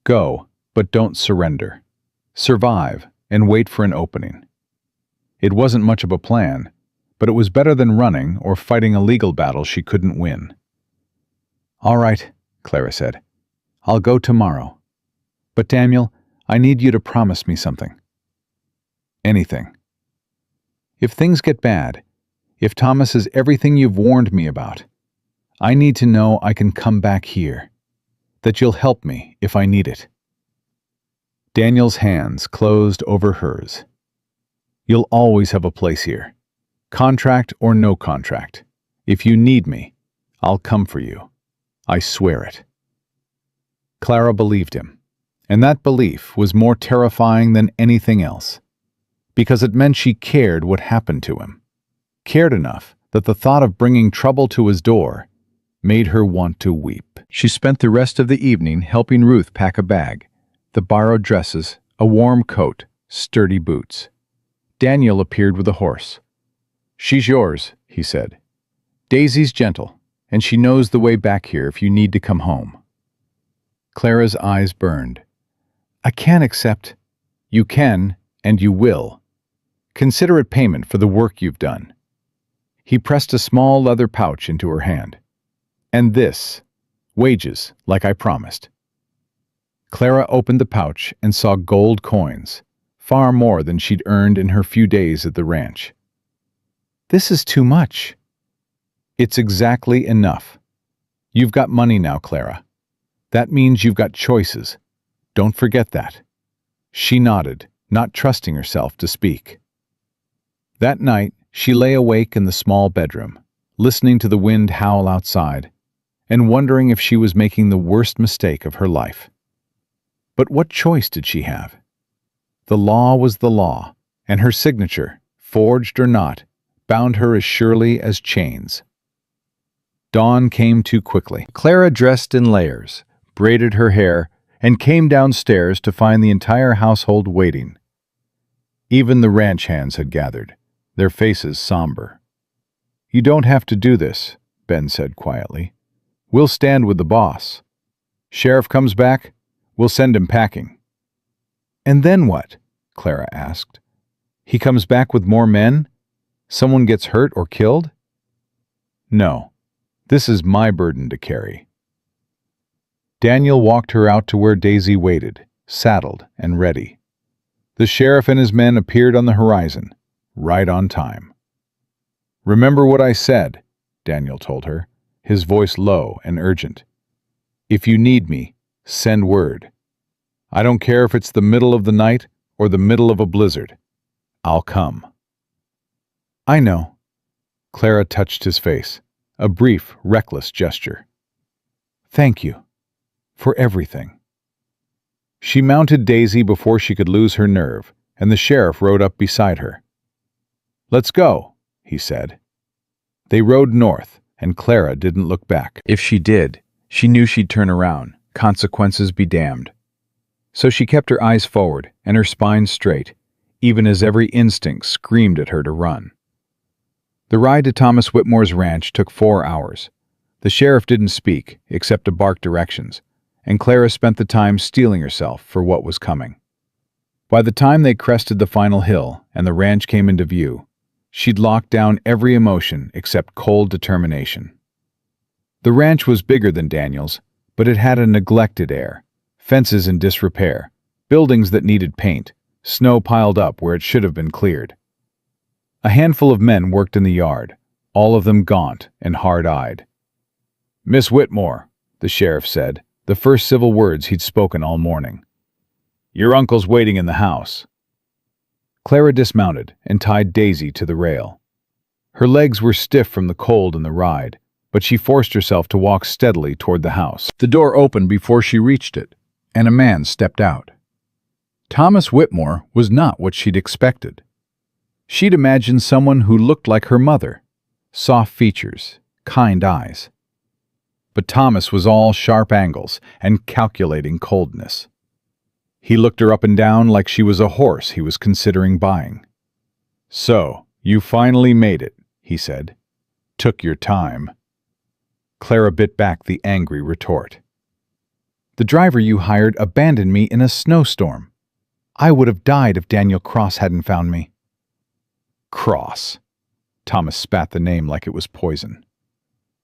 Speaker 2: Go, but don't surrender. Survive and wait for an opening. It wasn't much of a plan, but it was better than running or fighting a legal battle she couldn't win. All right, Clara said. I'll go tomorrow. But Daniel, I need you to promise me something. Anything. If things get bad, if Thomas is everything you've warned me about, I need to know I can come back here, that you'll help me if I need it. Daniel's hands closed over hers. You'll always have a place here, contract or no contract. If you need me, I'll come for you. I swear it. Clara believed him, and that belief was more terrifying than anything else, because it meant she cared what happened to him, cared enough that the thought of bringing trouble to his door made her want to weep. She spent the rest of the evening helping Ruth pack a bag, the borrowed dresses, a warm coat, sturdy boots. Daniel appeared with a horse. She's yours, he said. Daisy's gentle, and she knows the way back here if you need to come home. Clara's eyes burned. I can't accept. You can, and you will. Consider it payment for the work you've done. He pressed a small leather pouch into her hand. And this, wages, like I promised. Clara opened the pouch and saw gold coins, far more than she'd earned in her few days at the ranch. This is too much. It's exactly enough. You've got money now, Clara. That means you've got choices. Don't forget that. She nodded, not trusting herself to speak. That night, she lay awake in the small bedroom, listening to the wind howl outside, and wondering if she was making the worst mistake of her life. But what choice did she have? The law was the law, and her signature, forged or not, bound her as surely as chains. Dawn came too quickly. Clara dressed in layers, braided her hair, and came downstairs to find the entire household waiting. Even the ranch hands had gathered, their faces somber. You don't have to do this, Ben said quietly. We'll stand with the boss. Sheriff comes back, we'll send him packing. And then what? Clara asked. He comes back with more men? Someone gets hurt or killed? No, this is my burden to carry. Daniel walked her out to where Daisy waited, saddled and ready. The sheriff and his men appeared on the horizon, right on time. Remember what I said, Daniel told her, his voice low and urgent. If you need me, send word. I don't care if it's the middle of the night or the middle of a blizzard. I'll come. I know. Clara touched his face, a brief, reckless gesture. Thank you. For everything. She mounted Daisy before she could lose her nerve, and the sheriff rode up beside her. Let's go, he said. They rode north, and Clara didn't look back. If she did, she knew she'd turn around, consequences be damned. So she kept her eyes forward and her spine straight, even as every instinct screamed at her to run. The ride to Thomas Whitmore's ranch took 4 hours. The sheriff didn't speak, except to bark directions, and Clara spent the time steeling herself for what was coming. By the time they crested the final hill and the ranch came into view, she'd locked down every emotion except cold determination. The ranch was bigger than Daniel's,
Speaker 1: but it had a neglected air. Fences in disrepair, buildings that needed paint, snow piled up where it should have been cleared. A handful of men worked in the yard, all of them gaunt and hard-eyed. "Miss Whitmore," the sheriff said, the first civil words he'd spoken all morning. "Your uncle's waiting in the house." Clara dismounted and tied Daisy to the rail. Her legs were stiff from the cold and the ride, but she forced herself to walk steadily toward the house.
Speaker 2: The door opened before she reached it, and a man stepped out. Thomas Whitmore was not what she'd expected. She'd imagined someone who looked like her mother, soft features, kind eyes. But Thomas was all sharp angles and calculating coldness. He looked her up and down like she was a horse he was considering buying. "So, you finally made it," he said. "Took your time." Clara bit back the angry retort. "The driver you hired abandoned me in a snowstorm. I would have died if Daniel Cross hadn't found me." "Cross." Thomas spat the name like it was poison.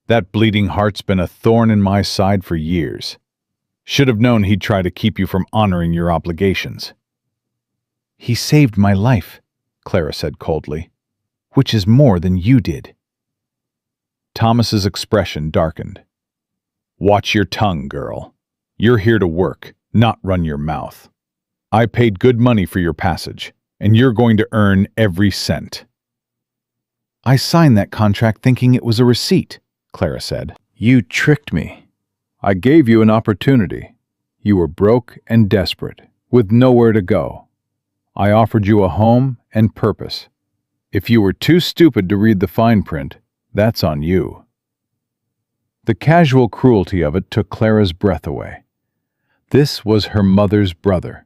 Speaker 2: "That bleeding heart's been a thorn in my side for years. Should have known he'd try to keep you from honoring your obligations." "He saved my life," Clara said coldly, "which is more than you did." Thomas's expression darkened. "Watch your tongue, girl. You're here to work, not run your mouth. I paid good money for your passage, and you're going to earn every cent." "I signed that contract thinking it was a receipt," Clara said. "You tricked me. I gave you an opportunity. You were broke and desperate, with nowhere to go. I offered you a home and purpose. If you were too stupid to read the fine print, that's on you." The casual cruelty of it took Clara's breath away. This was her mother's brother,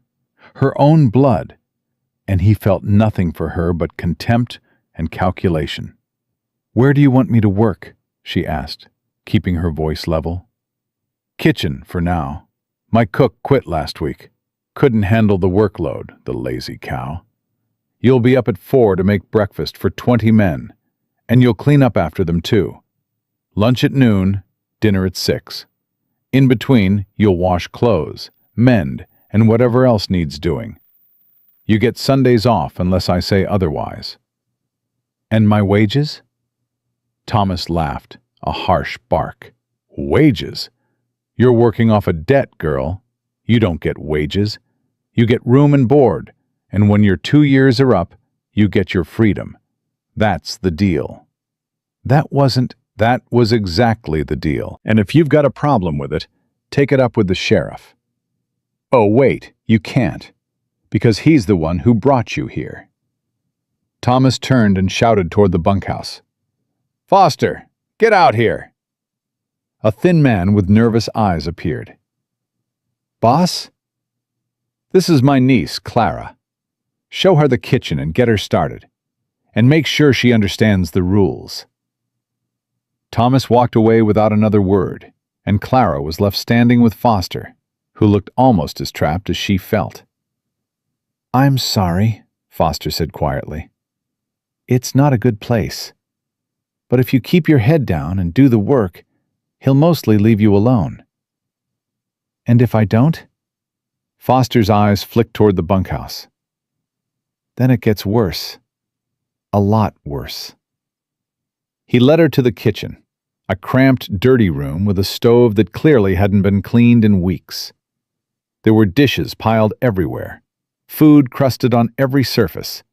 Speaker 2: her own blood, and he felt nothing for her but contempt and calculation. "Where do you want me to work?" she asked, keeping her voice level. "Kitchen, for now. My cook quit last week. Couldn't handle the workload, the lazy cow. You'll be up at 4 to make breakfast for 20 men, and you'll clean up after them too. Lunch at noon, dinner at 6. In between, you'll wash clothes, mend, and whatever else needs doing. You get Sundays off unless I say otherwise." "And my wages?" Thomas laughed, a harsh bark. "Wages? You're working off a debt, girl. You don't get wages. You get room and board, and when your 2 years are up, you get your freedom. That's the deal." That was exactly the deal. "And if you've got a problem with it, take it up with the sheriff." "Oh, wait, you can't, because he's the one who brought you here." Thomas turned and shouted toward the bunkhouse. "Foster, get out here!" A thin man with nervous eyes appeared. "Boss?" "This is my niece, Clara. Show her the kitchen and get her started. And make sure she understands the rules." Thomas walked away without another word, and Clara was left standing with Foster, who looked almost as trapped as she felt. "I'm sorry," Foster said quietly. "It's not a good place. But if you keep your head down and do the work, he'll mostly leave you alone." "And if I don't?" Foster's eyes flicked toward the bunkhouse. "Then it gets worse. A lot worse." He led her to the kitchen, a cramped, dirty room with a stove that clearly hadn't been cleaned in weeks. There were dishes piled everywhere, food crusted on every surface,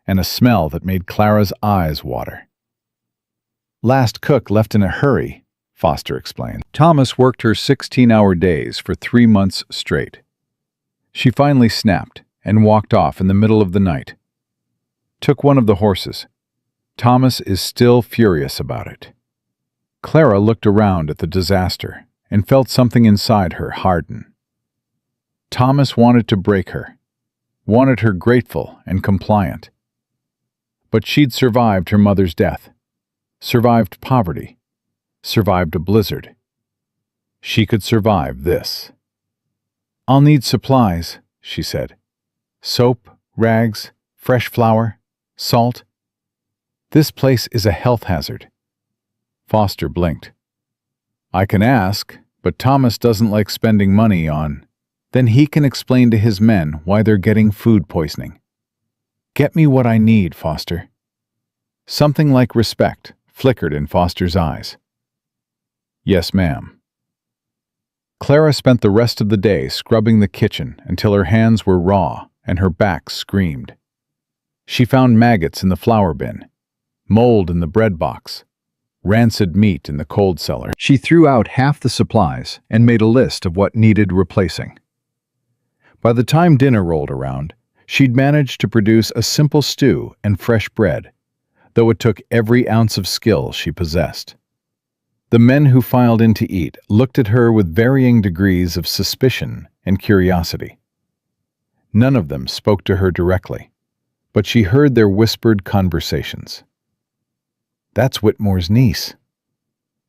Speaker 2: and a smell that made Clara's eyes water. "Last cook left in a hurry," Foster explained. Thomas worked her 16-hour days for 3 months straight. She finally snapped and walked off in the middle of the night. Took one of the horses. Thomas is still furious about it. Clara looked around at the disaster and felt something inside her harden. Thomas wanted to break her, wanted her grateful and compliant. But she'd survived her mother's death, survived poverty, survived a blizzard. She could survive this. "I'll need supplies," she said. "Soap, rags, fresh flour, salt. This place is a health hazard." Foster blinked. "I can ask,
Speaker 1: But Thomas doesn't like spending money on. Then he can explain to his men why they're getting food poisoning. Get me what I need, Foster. Something like respect flickered in Foster's eyes. Yes, ma'am. Clara spent the rest of the day scrubbing the kitchen until her hands were raw and her back screamed. She found maggots in the flour bin, mold in the bread box, rancid meat in the cold cellar.
Speaker 2: She threw out half the supplies and made a list of what needed replacing. By the time dinner rolled around, she'd managed to produce a simple stew and fresh bread, though it took every ounce of skill she possessed. The men who filed in to eat looked at her with varying degrees of suspicion and curiosity. None of them spoke to her directly, but she heard their whispered conversations. That's Whitmore's niece.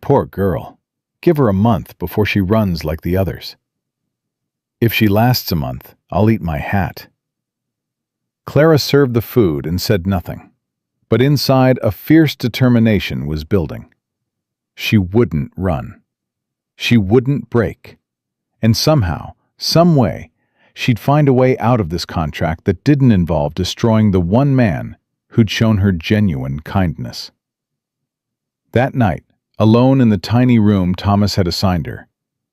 Speaker 2: Poor girl. Give her a month before she runs like the others. If she lasts a month, I'll eat my hat. Clara served the food and said nothing, but inside a fierce determination was building. She wouldn't run. She wouldn't break. And somehow, some way, she'd find a way out of this contract that didn't involve destroying the one man who'd shown her genuine kindness. That night, alone in the tiny room Thomas had assigned her,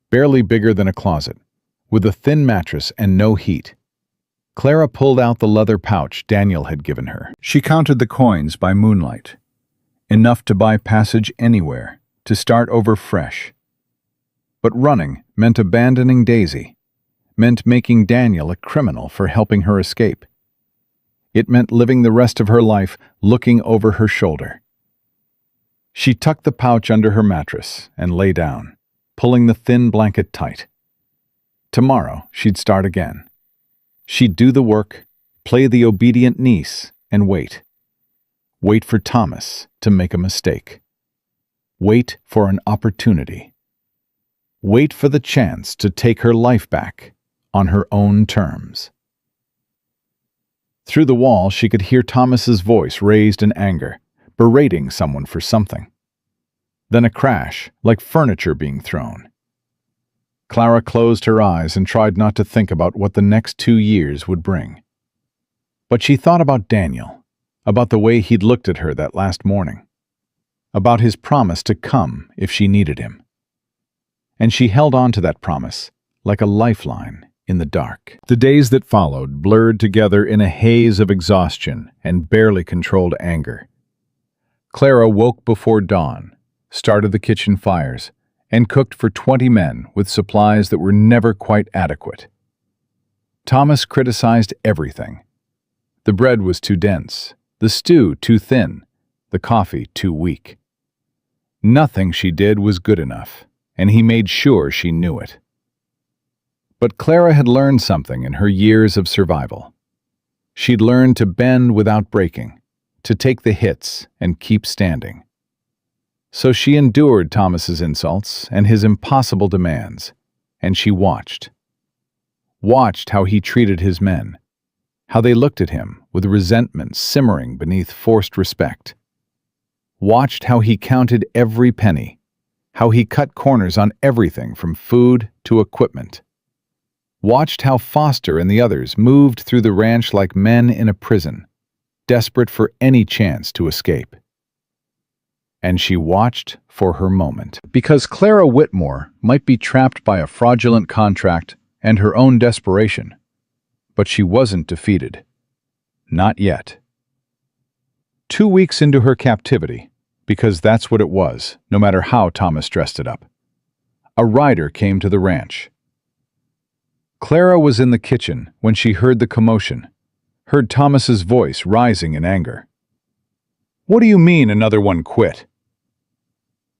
Speaker 2: barely bigger than a closet, with a thin mattress and no heat, Clara pulled out the leather pouch Daniel had given her. She counted the coins by moonlight, enough to buy passage anywhere, to start over fresh. But running meant abandoning Daisy, meant making Daniel a criminal for helping her escape. It meant living the rest of her life looking over her shoulder. She tucked the pouch under her mattress and lay down, pulling the thin blanket tight. Tomorrow she'd start again. She'd do the work, play the obedient niece, and wait. Wait for Thomas to make a mistake. Wait for an opportunity. Wait for the chance to take her life back on her own terms. Through the wall, she could hear Thomas's voice raised in anger, berating someone for something. Then a crash, like furniture being thrown. Clara closed her eyes and tried not to think about what the next 2 years would bring. But she thought about Daniel, about the way he'd looked at her that last morning, about his promise to come if she needed him. And she held on to that promise like a lifeline in the dark. The days that followed blurred together in a haze of exhaustion and barely controlled anger. Clara woke before dawn, started the kitchen fires, and cooked for 20 men with supplies that were never quite adequate. Thomas criticized everything. The bread was too dense, the stew too thin, the coffee too weak. Nothing she did was good enough, and he made sure she knew it. But Clara had learned something in her years of survival. She'd learned to bend without breaking, to take the hits and keep standing. So she endured Thomas's insults and his impossible demands, and she watched. Watched how he treated his men, how they looked at him with resentment simmering beneath forced respect. Watched how he counted every penny, how he cut corners on everything from food to equipment. Watched how Foster and the others moved through the ranch like men in a prison, desperate for any chance to escape. And she watched for her moment. Because Clara Whitmore might be trapped by a fraudulent contract and her own desperation, but she wasn't defeated. Not yet. 2 weeks into her captivity, because that's what it was, no matter how Thomas dressed it up, a rider came to the ranch. Clara was in the kitchen when she heard the commotion, heard Thomas's voice rising in anger. "What do you mean another one quit?"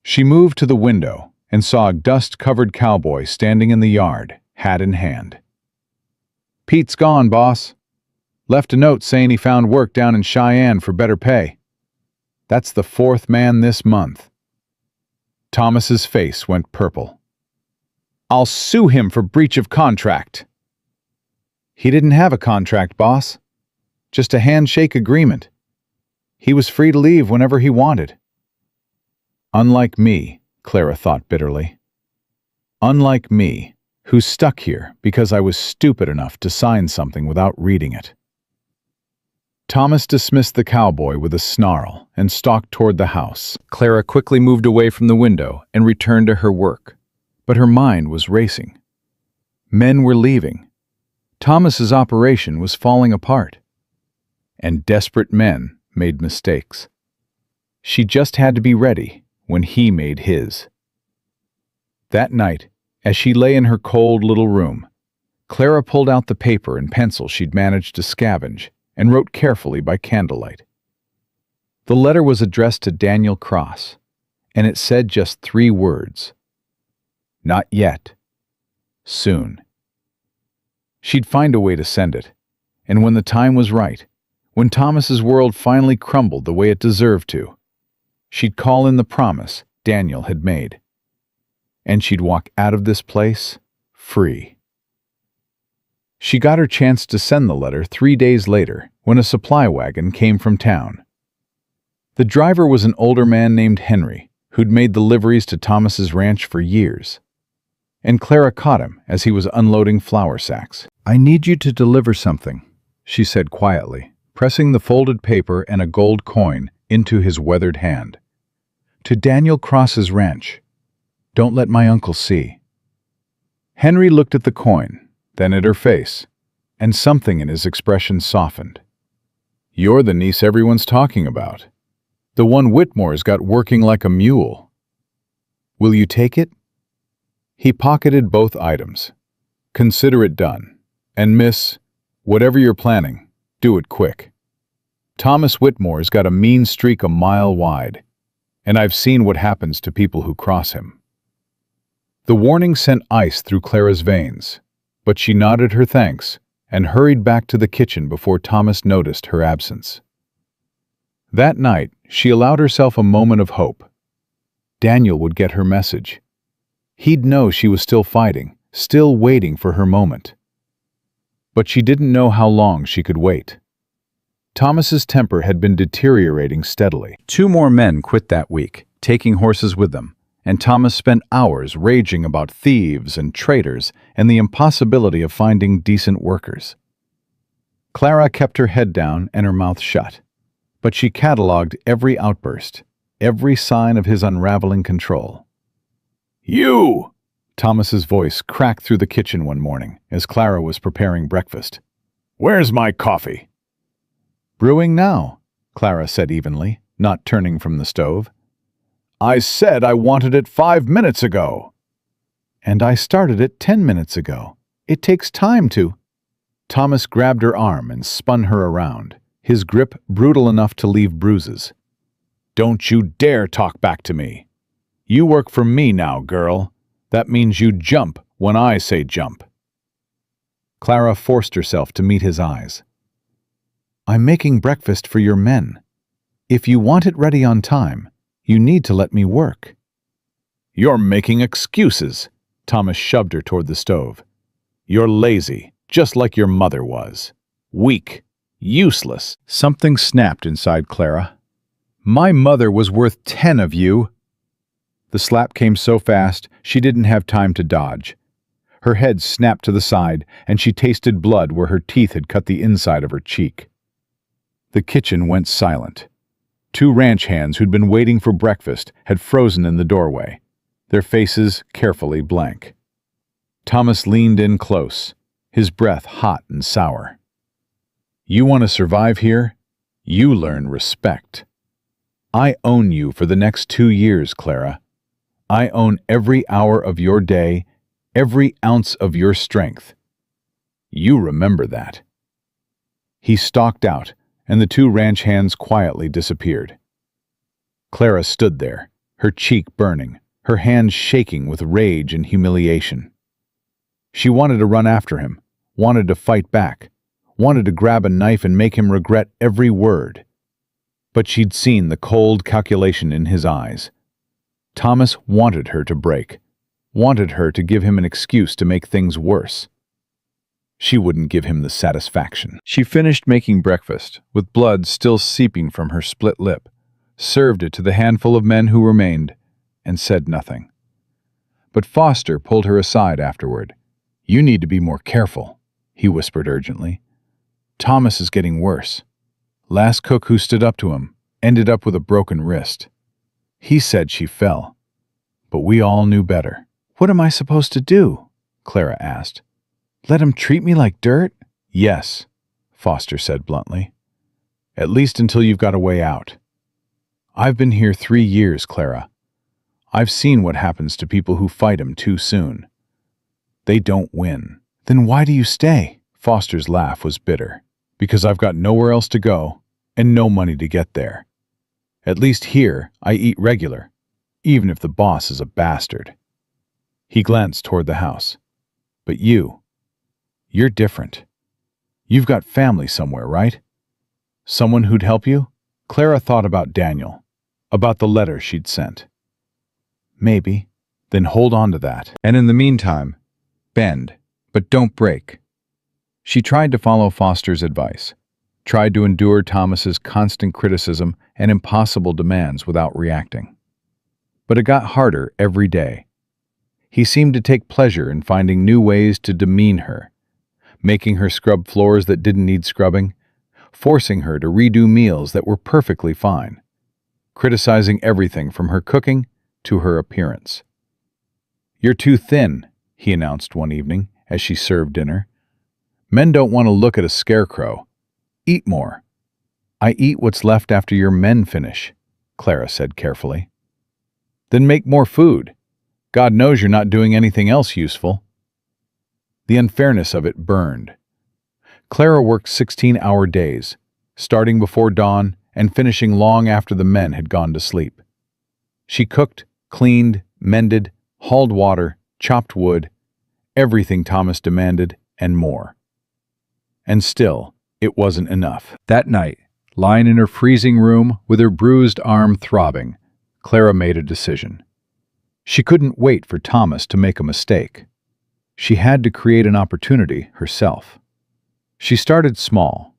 Speaker 2: She moved to the window and saw a dust-covered cowboy standing in the yard, hat in hand. "Pete's gone, boss. Left a note saying he found work down in Cheyenne for better pay. That's the 4th man this month." Thomas's face went purple. "I'll sue him for breach of contract." "He didn't have a contract, boss. Just a handshake agreement. He was free to leave whenever he wanted." Unlike me, Clara thought bitterly.
Speaker 1: Unlike me, who's stuck here because I was stupid enough to sign something without reading it. Thomas dismissed the cowboy with a snarl and stalked toward the house.
Speaker 2: Clara quickly moved away from the window and returned to her work, but her mind was racing. Men were leaving. Thomas's operation was falling apart. And desperate men made mistakes. She just had to be ready when he made his. That night, as she lay in her cold little room, Clara pulled out the paper and pencil she'd managed to scavenge and wrote carefully by candlelight. The letter was addressed to Daniel Cross, and it said just 3 words. Not yet. Soon. She'd find a way to send it, and when the time was right, when Thomas's world finally crumbled the way it deserved to, she'd call in the promise Daniel had made. And she'd walk out of this place free. She got her chance to send the letter 3 days later when a supply wagon came from town. The driver was an older man named Henry, who'd made deliveries to Thomas's ranch for years. And Clara caught him as he was unloading flour sacks.
Speaker 3: "I need you to deliver something," she said quietly, pressing the folded paper and a gold coin into his weathered hand. "To Daniel Cross's ranch. Don't let my uncle see."
Speaker 1: Henry looked at the coin, then at her face, and something in his expression softened. "You're the niece everyone's talking about. The one Whitmore's got working like a mule. Will you take it?" He pocketed both items. "Consider it done. And miss, whatever you're planning, do it quick. Thomas Whitmore's got a mean streak a mile wide, and I've seen what happens to people who cross him." The warning sent ice through Clara's veins, but she nodded her thanks and hurried back to the kitchen before Thomas noticed her absence. That night, she allowed herself a moment of hope. Daniel would get her message. He'd know she was still fighting, still waiting for her moment. But she didn't know how long she could wait. Thomas's temper had been deteriorating steadily.
Speaker 2: 2 more men quit that week, taking horses with them, and Thomas spent hours raging about thieves and traitors and the impossibility of finding decent workers. Clara kept her head down and her mouth shut, but she catalogued every outburst, every sign of his unraveling control. "You!" Thomas's voice cracked through the kitchen one morning as Clara was preparing breakfast. "Where's my coffee?" "Brewing now," Clara said evenly, not turning from the stove. "I said I wanted it 5 minutes ago." "And I started it 10 minutes ago. It takes time to—" Thomas grabbed her arm and spun her around, his grip brutal enough to leave bruises. "Don't you dare talk back to me. You work for me now, girl. That means you jump when I say jump." Clara forced herself to meet his eyes. "I'm making breakfast for your men. If you want it ready on time, you need to let me work." "You're making excuses." Thomas shoved her toward the stove. "You're lazy, just like your mother was. Weak, useless." Something snapped inside Clara. "My mother was worth 10 of you." The slap came so fast, she didn't have time to dodge. Her head snapped to the side, and she tasted blood where her teeth had cut the inside of her cheek. The kitchen went silent. 2 ranch hands who'd been waiting for breakfast had frozen in the doorway, their faces carefully blank. Thomas leaned in close, his breath hot and sour. "You want to survive here? You learn respect. I own you for the next 2 years, Clara. I own every hour of your day, every ounce of your strength. You remember that." He stalked out, and the 2 ranch hands quietly disappeared. Clara stood there, her cheek burning, her hands shaking with rage and humiliation. She wanted to run after him, wanted to fight back, wanted to grab a knife and make him regret every word. But she'd seen the cold calculation in his eyes. Thomas wanted her to break, wanted her to give him an excuse to make things worse. She wouldn't give him the satisfaction. She finished making breakfast, with blood still seeping from her split lip, served it to the handful of men who remained, and said nothing. But Foster pulled her aside afterward. "You need to be more careful," he whispered urgently. "Thomas is getting worse. Last cook who stood up to him ended up with a broken wrist. He said she fell, but we all knew better." "What am I supposed to do?" Clara asked. "Let him treat me like dirt?" "Yes," Foster said bluntly. "At least until you've got a way out. I've been here 3 years, Clara. I've seen what happens to people who fight him too soon. They don't win." "Then why do you stay?" Foster's laugh was bitter. "Because I've got nowhere else to go and no money to get there. At least here I eat regular, even if the boss is a bastard." He glanced toward the house. "But you're different. You've got family somewhere, right? Someone who'd help you?" Clara thought about Daniel, about the letter she'd sent. "Maybe." "Then hold on to that. And in the meantime, bend, but don't break." She tried to follow Foster's advice, tried to endure Thomas's constant criticism and impossible demands without reacting. But it got harder every day. He seemed to take pleasure in finding new ways to demean her, making her scrub floors that didn't need scrubbing, forcing her to redo meals that were perfectly fine, criticizing everything from her cooking to her appearance. "You're too thin," he announced one evening as she served dinner. "Men don't want to look at a scarecrow. Eat more." "I eat what's left after your men finish," Clara said carefully. "Then make more food. God knows you're not doing anything else useful." The unfairness of it burned. Clara worked 16-hour days, starting before dawn and finishing long after the men had gone to sleep. She cooked, cleaned, mended, hauled water, chopped wood, everything Thomas demanded and more. And still, it wasn't enough. That night, lying in her freezing room with her bruised arm throbbing, Clara made a decision. She couldn't wait for Thomas to make a mistake. She had to create an opportunity herself. She started small.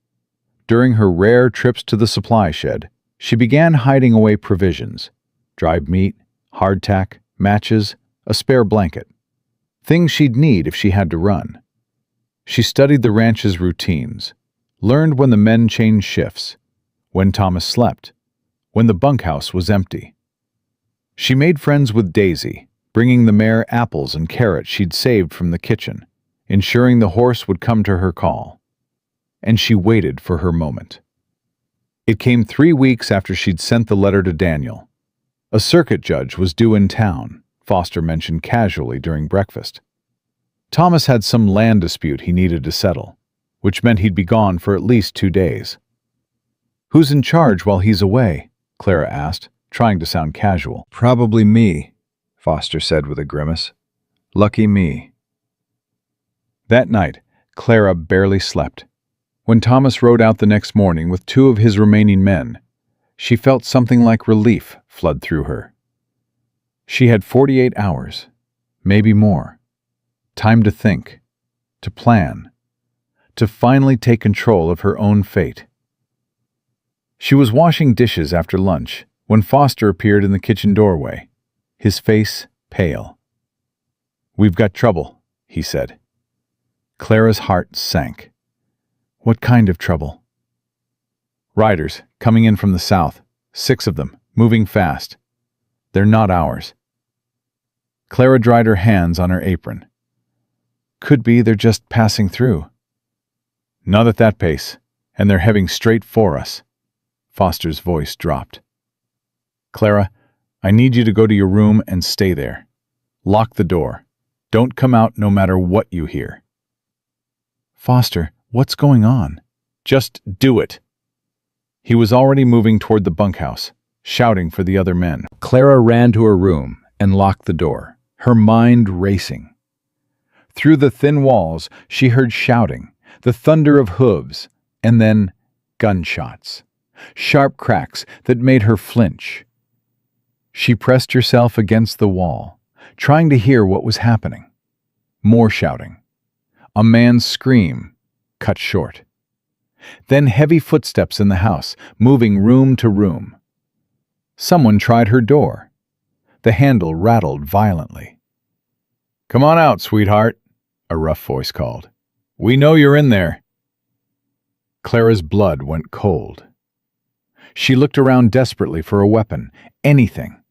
Speaker 2: During her rare trips to the supply shed, she began hiding away provisions: dried meat, hardtack, matches, a spare blanket. Things she'd need if she had to run. She studied the ranch's routines, learned when the men changed shifts, when Thomas slept, when the bunkhouse was empty. She made friends with Daisy, bringing the mare apples and carrots she'd saved from the kitchen, ensuring the horse would come to her call. And she waited for her moment. It came 3 weeks after she'd sent the letter to Daniel. A circuit judge was due in town, Foster mentioned casually during breakfast. Thomas had some land dispute he needed to settle, which meant he'd be gone for at least 2 days. "Who's in charge while he's away?" Clara asked, trying to sound casual. "Probably me," Foster said with a grimace. "Lucky me." That night, Clara barely slept. When Thomas rode out the next morning with 2 of his remaining men, she felt something like relief flood through her. She had 48 hours, maybe more. Time to think, to plan, to finally take control of her own fate. She was washing dishes after lunch when Foster appeared in the kitchen doorway, his face pale. "We've got trouble," he said. Clara's heart sank. "What kind of trouble?" "Riders, coming in from the south. 6 of them, moving fast. They're not ours." Clara dried her hands on her apron. "Could be they're just passing through." "Not at that pace, and they're heading straight for us." Foster's voice dropped. "Clara, I need you to go to your room and stay there. Lock the door. Don't come out no matter what you hear." "Foster, what's going on?" "Just do it." He was already moving toward the bunkhouse, shouting for the other men. Clara ran to her room and locked the door, her mind racing. Through the thin walls, she heard shouting, the thunder of hooves, and then gunshots, sharp cracks that made her flinch. She pressed herself against the wall, trying to hear what was happening. More shouting. A man's scream, cut short. Then heavy footsteps in the house, moving room to room. Someone tried her door. The handle rattled violently.
Speaker 1: Come on out, sweetheart, a rough voice called. We know you're in there.
Speaker 2: Clara's blood went cold. She looked around desperately for a weapon, anything.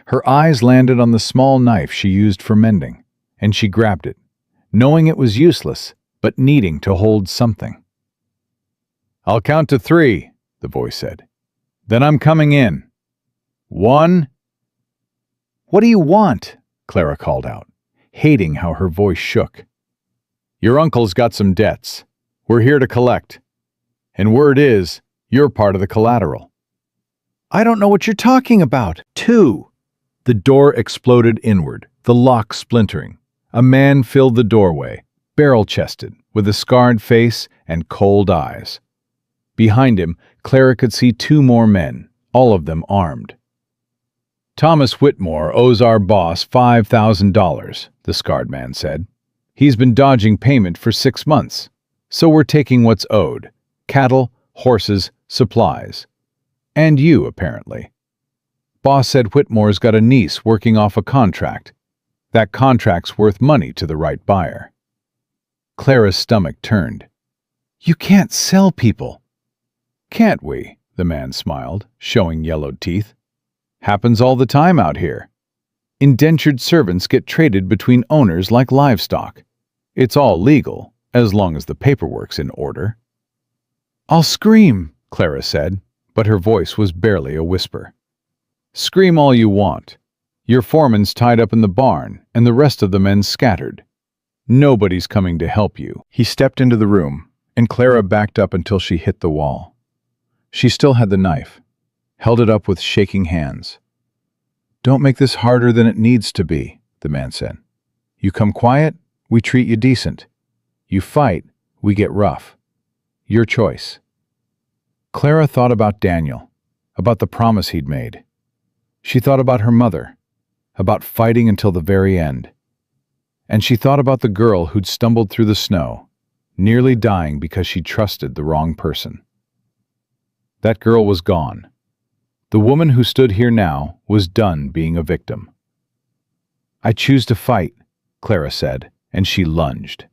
Speaker 2: Her eyes landed on the small knife she used for mending, and she grabbed it, knowing it was useless, but needing to hold something.
Speaker 1: I'll count to 3, the voice said. Then I'm coming in. 1.
Speaker 2: What do you want? Clara called out, hating how her voice shook.
Speaker 1: Your uncle's got some debts. We're here to collect. And word is, you're part of the collateral.
Speaker 2: I don't know what you're talking about. 2. The door exploded inward, the lock splintering. A man filled the doorway, barrel-chested, with a scarred face and cold eyes. Behind him, Clara could see 2 more men, all of them armed.
Speaker 1: Thomas Whitmore owes our boss $5,000, the scarred man said. He's been dodging payment for 6 months, so we're taking what's owed. Cattle, horses, supplies. And you, apparently. Boss said Whitmore's got a niece working off a contract. That contract's worth money to the right buyer.
Speaker 2: Clara's stomach turned. You can't sell people.
Speaker 1: Can't we? The man smiled, showing yellowed teeth. Happens all the time out here. Indentured servants get traded between owners like livestock. It's all legal, as long as the paperwork's in order.
Speaker 2: I'll scream, Clara said, but her voice was barely a whisper.
Speaker 1: Scream all you want. Your foreman's tied up in the barn, and the rest of the men scattered. Nobody's coming to help you.
Speaker 2: He stepped into the room, and Clara backed up until she hit the wall. She still had the knife, held it up with shaking hands. Don't make this harder than it needs to be, the man said. You come quiet, we treat you decent. You fight, we get rough. Your choice. Clara thought about Daniel, about the promise he'd made. She thought about her mother, about fighting until the very end. And she thought about the girl who'd stumbled through the snow, nearly dying because she trusted the wrong person. That girl was gone. The woman who stood here now was done being a victim. I choose to fight, Clara said, and she lunged.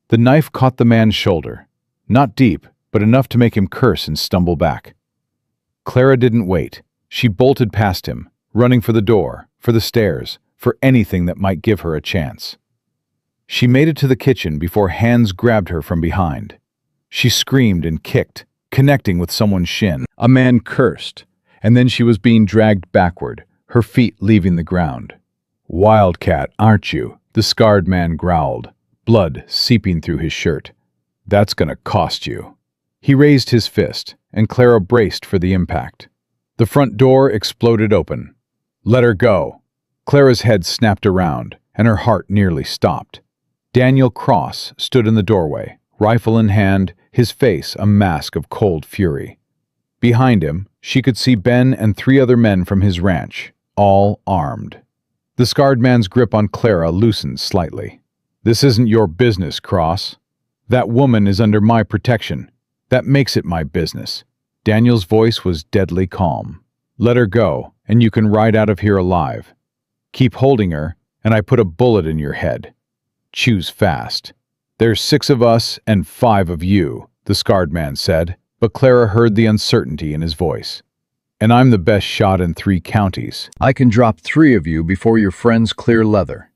Speaker 2: The knife caught the man's shoulder, not deep, but enough to make him curse and stumble back. Clara didn't wait. She bolted past him, running for the door, for the stairs, for anything that might give her a chance. She made it to the kitchen before hands grabbed her from behind. She screamed and kicked, connecting with someone's shin. A man cursed, and then she was being dragged backward, her feet leaving the ground. "Wildcat, aren't you?" the scarred man growled, blood seeping through his shirt. "That's gonna cost you." He raised his fist, and Clara braced for the impact. The front door exploded open. "Let her go." Clara's head snapped around, and her heart nearly stopped. Daniel Cross stood in the doorway, rifle in hand, his face a mask of cold fury. Behind him, she could see Ben and 3 other men from his ranch, all armed. The scarred man's grip on Clara loosened slightly. "This isn't your business, Cross. That woman is under my protection. That makes it my business." Daniel's voice was deadly calm. "Let her go, and you can ride out of here alive. Keep holding her, and I put a bullet in your head. Choose fast." "There's 6 of us and 5 of you," the scarred man said, but Clara heard the uncertainty in his voice. "And I'm the best shot in 3 counties. I can drop 3 of you before your friends clear leather.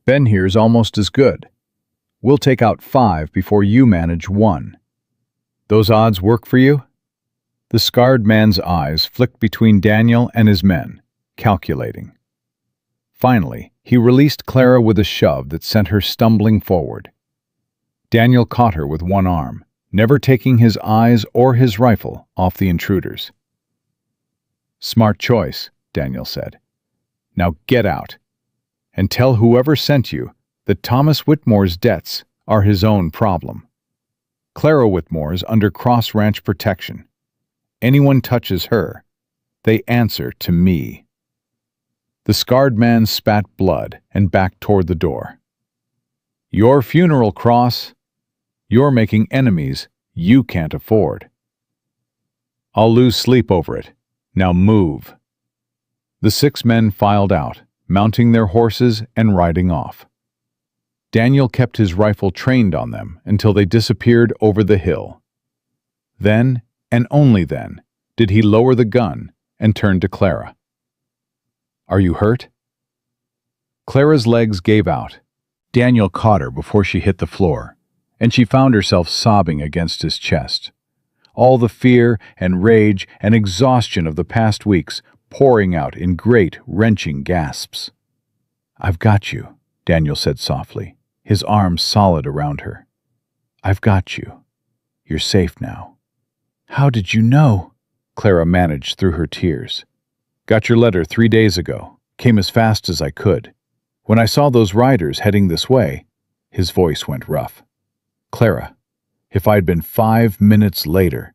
Speaker 2: Ben here's almost as good. We'll take out 5 before you manage 1. Those odds work for you?" The scarred man's eyes flicked between Daniel and his men, calculating. Finally, he released Clara with a shove that sent her stumbling forward. Daniel caught her with one arm, never taking his eyes or his rifle off the intruders. "Smart choice," Daniel said. "Now get out, and tell whoever sent you that Thomas Whitmore's debts are his own problem. Clara Whitmore's under Cross Ranch protection. Anyone touches her, they answer to me." The scarred man spat blood and backed toward the door. "Your funeral, Cross. You're making enemies you can't afford. I'll lose sleep over it. Now move." The 6 men filed out,
Speaker 1: mounting their horses and riding off. Daniel kept his rifle trained on them until they disappeared over the hill. Then, and only then, did he lower the gun and turn to Clara. "Are you hurt?" Clara's legs gave out. Daniel caught her before she hit the floor, and she found herself sobbing against his chest. All the fear and rage and exhaustion of the past weeks pouring out in great, wrenching gasps. "I've got you," Daniel said softly, his arms solid around her. "I've got you. You're safe now." "How did you know?" Clara managed through her tears. "Got your letter 3 days ago. Came as fast as I could. When I saw those riders heading this way," his voice went rough. "Clara, if I'd been 5 minutes later."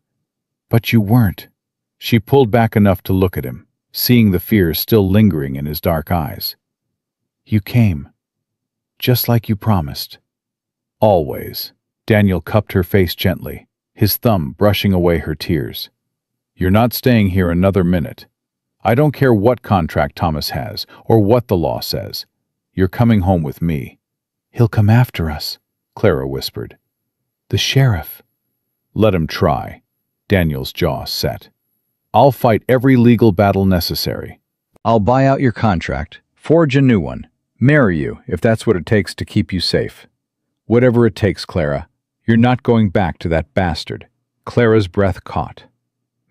Speaker 1: "But you weren't." She pulled back enough to look at him, seeing the fear still lingering in his dark eyes. "You came, just like you promised." "Always." Daniel cupped her face gently, his thumb brushing away her tears. "You're not staying here another minute. I don't care what contract Thomas has or what the law says. You're coming home with me." "He'll come after us," Clara whispered. "The sheriff." "Let him try." Daniel's jaw set. "I'll fight every legal battle necessary.
Speaker 2: I'll buy out your contract, forge a new one, marry you if that's what it takes to keep you safe." "Whatever it takes, Clara. You're not going back to that bastard." Clara's breath caught.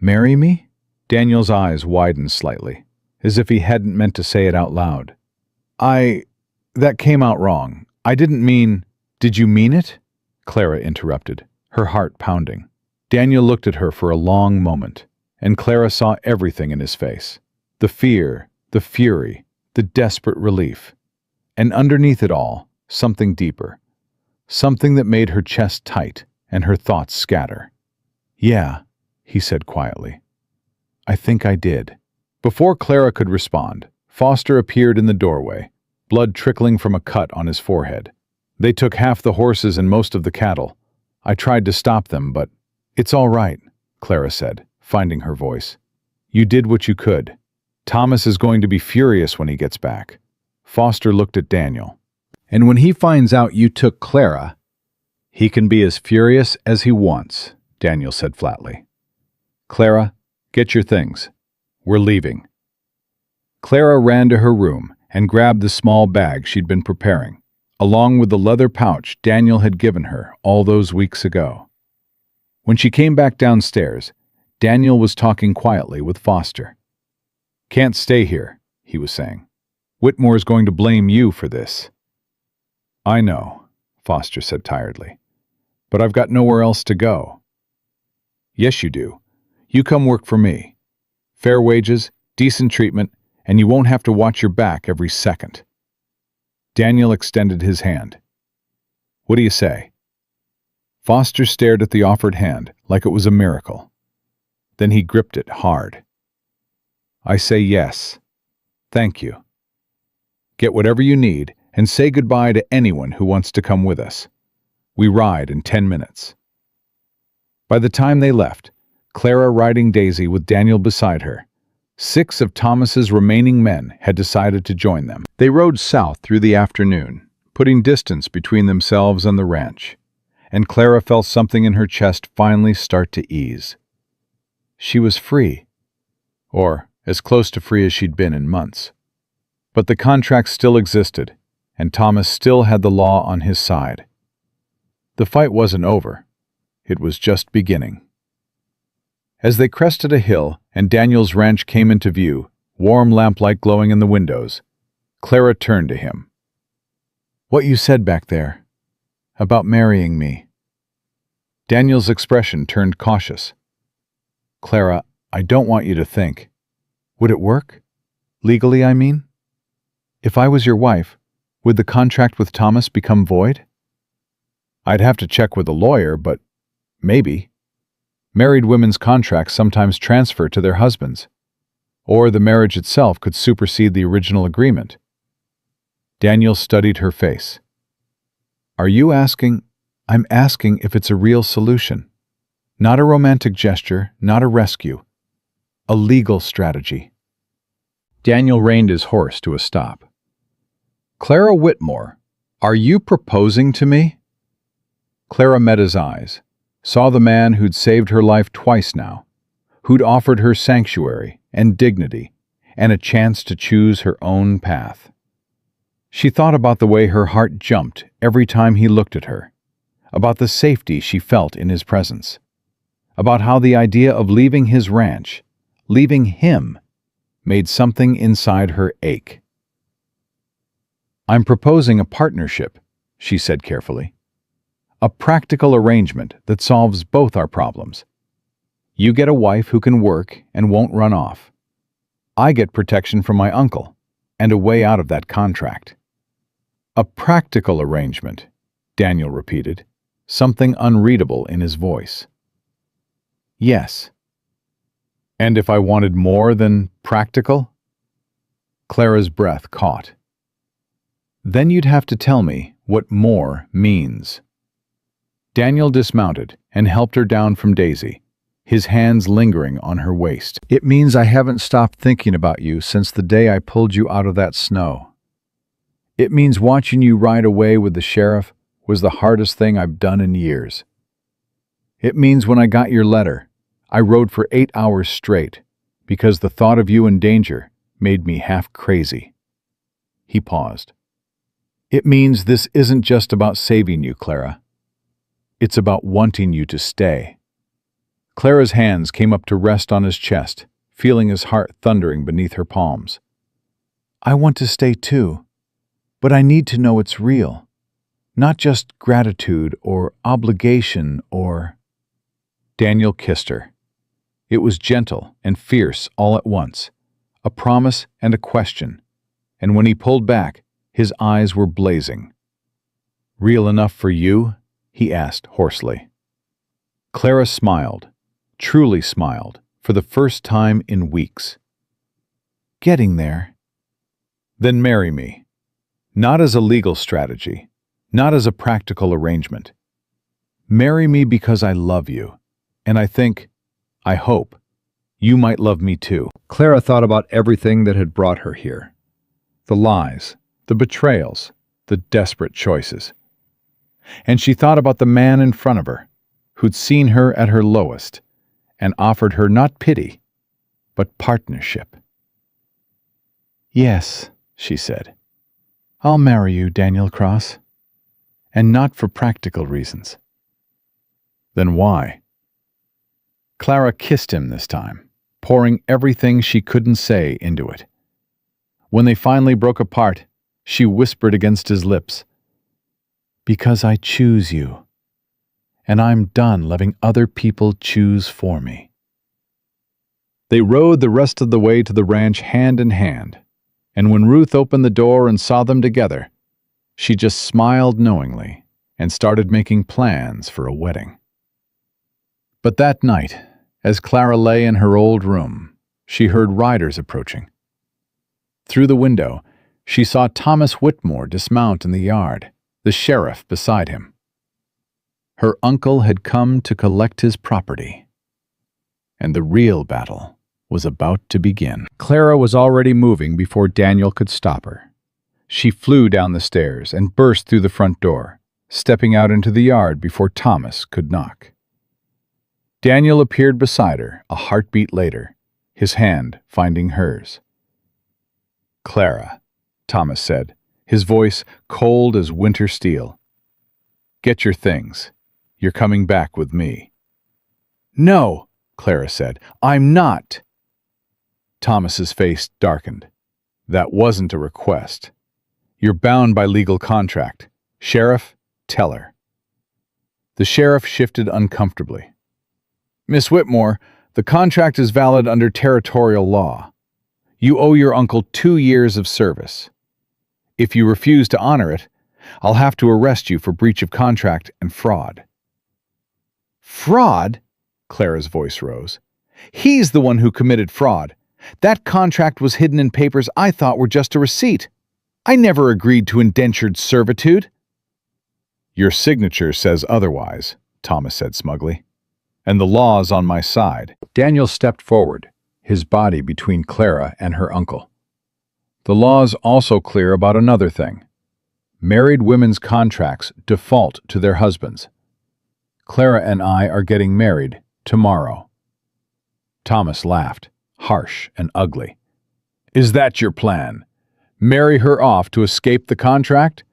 Speaker 2: "Marry me?" Daniel's eyes widened slightly, as if he hadn't meant to say it out loud. That came out wrong. I didn't mean—" "Did you mean it?" Clara interrupted, her heart pounding. Daniel looked at her for a long moment, and Clara saw everything in his face. The fear, the fury, the desperate relief. And underneath it all, something deeper. Something that made her chest tight and her thoughts scatter. "Yeah," he said quietly. "I think I did." Before Clara could respond, Foster appeared in the doorway, blood trickling from a cut on his forehead. "They took half the horses and most of the cattle. I tried to stop them, but—" "It's all right," Clara said, finding her voice. "You did what you could. Thomas is going to be furious when he gets back." Foster looked at Daniel. "And when he finds out you took Clara, he can be as furious as he wants," Daniel said flatly. "Clara, get your things. We're leaving." Clara ran to her room and grabbed the small bag she'd been preparing, along with the leather pouch Daniel had given her all those weeks ago. When she came back downstairs, Daniel was talking quietly with Foster. "Can't stay here," he was saying. "Whitmore's going to blame you for this." "I know," Foster said tiredly. "But I've got nowhere else to go." "Yes, you do. You come work for me. Fair wages, decent treatment, and you won't have to watch your back every second." Daniel extended his hand. "What do you say?" Foster stared at the offered hand like it was a miracle. Then he gripped it hard. "I say yes. Thank you. Get whatever you need and say goodbye to anyone who wants to come with us. We ride in 10 minutes." By the time they left, Clara riding Daisy with Daniel beside her, 6 of Thomas's remaining men had decided to join them. They rode south through the afternoon, putting distance between themselves and the ranch, and Clara felt something in her chest finally start to ease. She was free, or as close to free as she'd been in months. But the contract still existed, and Thomas still had the law on his side. The fight wasn't over. It was just beginning. As they crested a hill and Daniel's ranch came into view, warm lamplight glowing in the windows, Clara turned to him. "What you said back there, about marrying me." Daniel's expression turned cautious. "Clara, I don't want you to think. Would it work? Legally, I mean? If I was your wife, would the contract with Thomas become void?" "I'd have to check with a lawyer, but maybe. Married women's contracts sometimes transfer to their husbands, or the marriage itself could supersede the original agreement." Daniel studied her face. "Are you asking?" "I'm asking if it's a real solution. Not a romantic gesture, not a rescue. A legal strategy." Daniel reined his horse to a stop, Clara Whitmore, are you proposing to me? Clara met his eyes, saw the man who'd saved her life twice now, who'd offered her sanctuary and dignity and a chance to choose her own path. She thought about the way her heart jumped every time he looked at her, about the safety she felt in his presence, about how the idea of leaving his ranch, leaving him, made something inside her ache. I'm proposing a partnership, she said carefully. A practical arrangement that solves both our problems. You get a wife who can work and won't run off. I get protection from my uncle and a way out of that contract. A practical arrangement, Daniel repeated, something unreadable in his voice. Yes. And if I wanted more than practical? Clara's breath caught. Then you'd have to tell me what more means. Daniel dismounted and helped her down from Daisy, his hands lingering on her waist. It means I haven't stopped thinking about you since the day I pulled you out of that snow. It means watching you ride away with the sheriff was the hardest thing I've done in years. It means when I got your letter, I rode for 8 hours straight because the thought of you in danger made me half crazy. He paused. It means this isn't just about saving you, Clara. It's about wanting you to stay. Clara's hands came up to rest on his chest, feeling his heart thundering beneath her palms. I want to stay too, but I need to know it's real, not just gratitude or obligation or... Daniel kissed her. It was gentle and fierce all at once, a promise and a question, and when he pulled back, his eyes were blazing. Real enough for you? He asked hoarsely. Clara smiled, truly smiled, for the first time in weeks. Getting there. Then marry me. Not as a legal strategy, not as a practical arrangement. Marry me because I love you, and I hope, you might love me too. Clara thought about everything that had brought her here. The lies, the betrayals, the desperate choices. And she thought about the man in front of her, who'd seen her at her lowest and offered her not pity, but partnership. Yes, she said, I'll marry you, Daniel Cross, and not for practical reasons. Then why? Clara kissed him this time, pouring everything she couldn't say into it. When they finally broke apart, she whispered against his lips, Because I choose you, and I'm done letting other people choose for me. They rode the rest of the way to the ranch hand in hand, and when Ruth opened the door and saw them together, she just smiled knowingly and started making plans for a wedding. But that night, as Clara lay in her old room, she heard riders approaching. Through the window, she saw Thomas Whitmore dismount in the yard, the sheriff beside him. Her uncle had come to collect his property, and the real battle was about to begin. Clara was already moving before Daniel could stop her. She flew down the stairs and burst through the front door, stepping out into the yard before Thomas could knock. Daniel appeared beside her a heartbeat later, his hand finding hers. Clara, Thomas said, his voice cold as winter steel. Get your things. You're coming back with me. No, Clara said, I'm not. Thomas's face darkened. That wasn't a request. You're bound by legal contract. Sheriff, tell her. The sheriff shifted uncomfortably. Miss Whitmore, the contract is valid under territorial law. You owe your uncle 2 years of service. If you refuse to honor it, I'll have to arrest you for breach of contract and fraud. Fraud? Clara's voice rose. He's the one who committed fraud. That contract was hidden in papers I thought were just a receipt. I never agreed to indentured servitude. Your signature says otherwise, Thomas said smugly. And the law's on my side. Daniel stepped forward, his body between Clara and her uncle. The law's also clear about another thing.
Speaker 3: Married women's contracts default to their husbands. Clara and I are getting married tomorrow." Thomas laughed, harsh and ugly. "Is that your plan? Marry her off to escape the contract?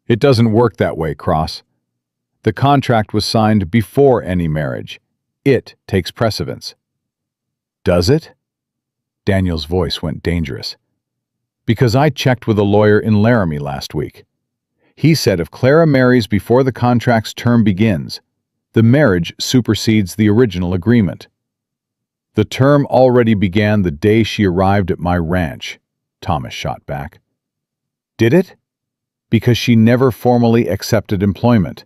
Speaker 3: It doesn't work that way, Cross. The contract was signed before any marriage. It takes precedence." "Does it?" Daniel's voice went dangerous. "Because I checked with a lawyer in Laramie last week. He said if Clara marries before the contract's term begins, the marriage supersedes the original agreement." "The term already began the day she arrived at my ranch," Thomas shot back. "Did it?" "Because she never formally accepted employment.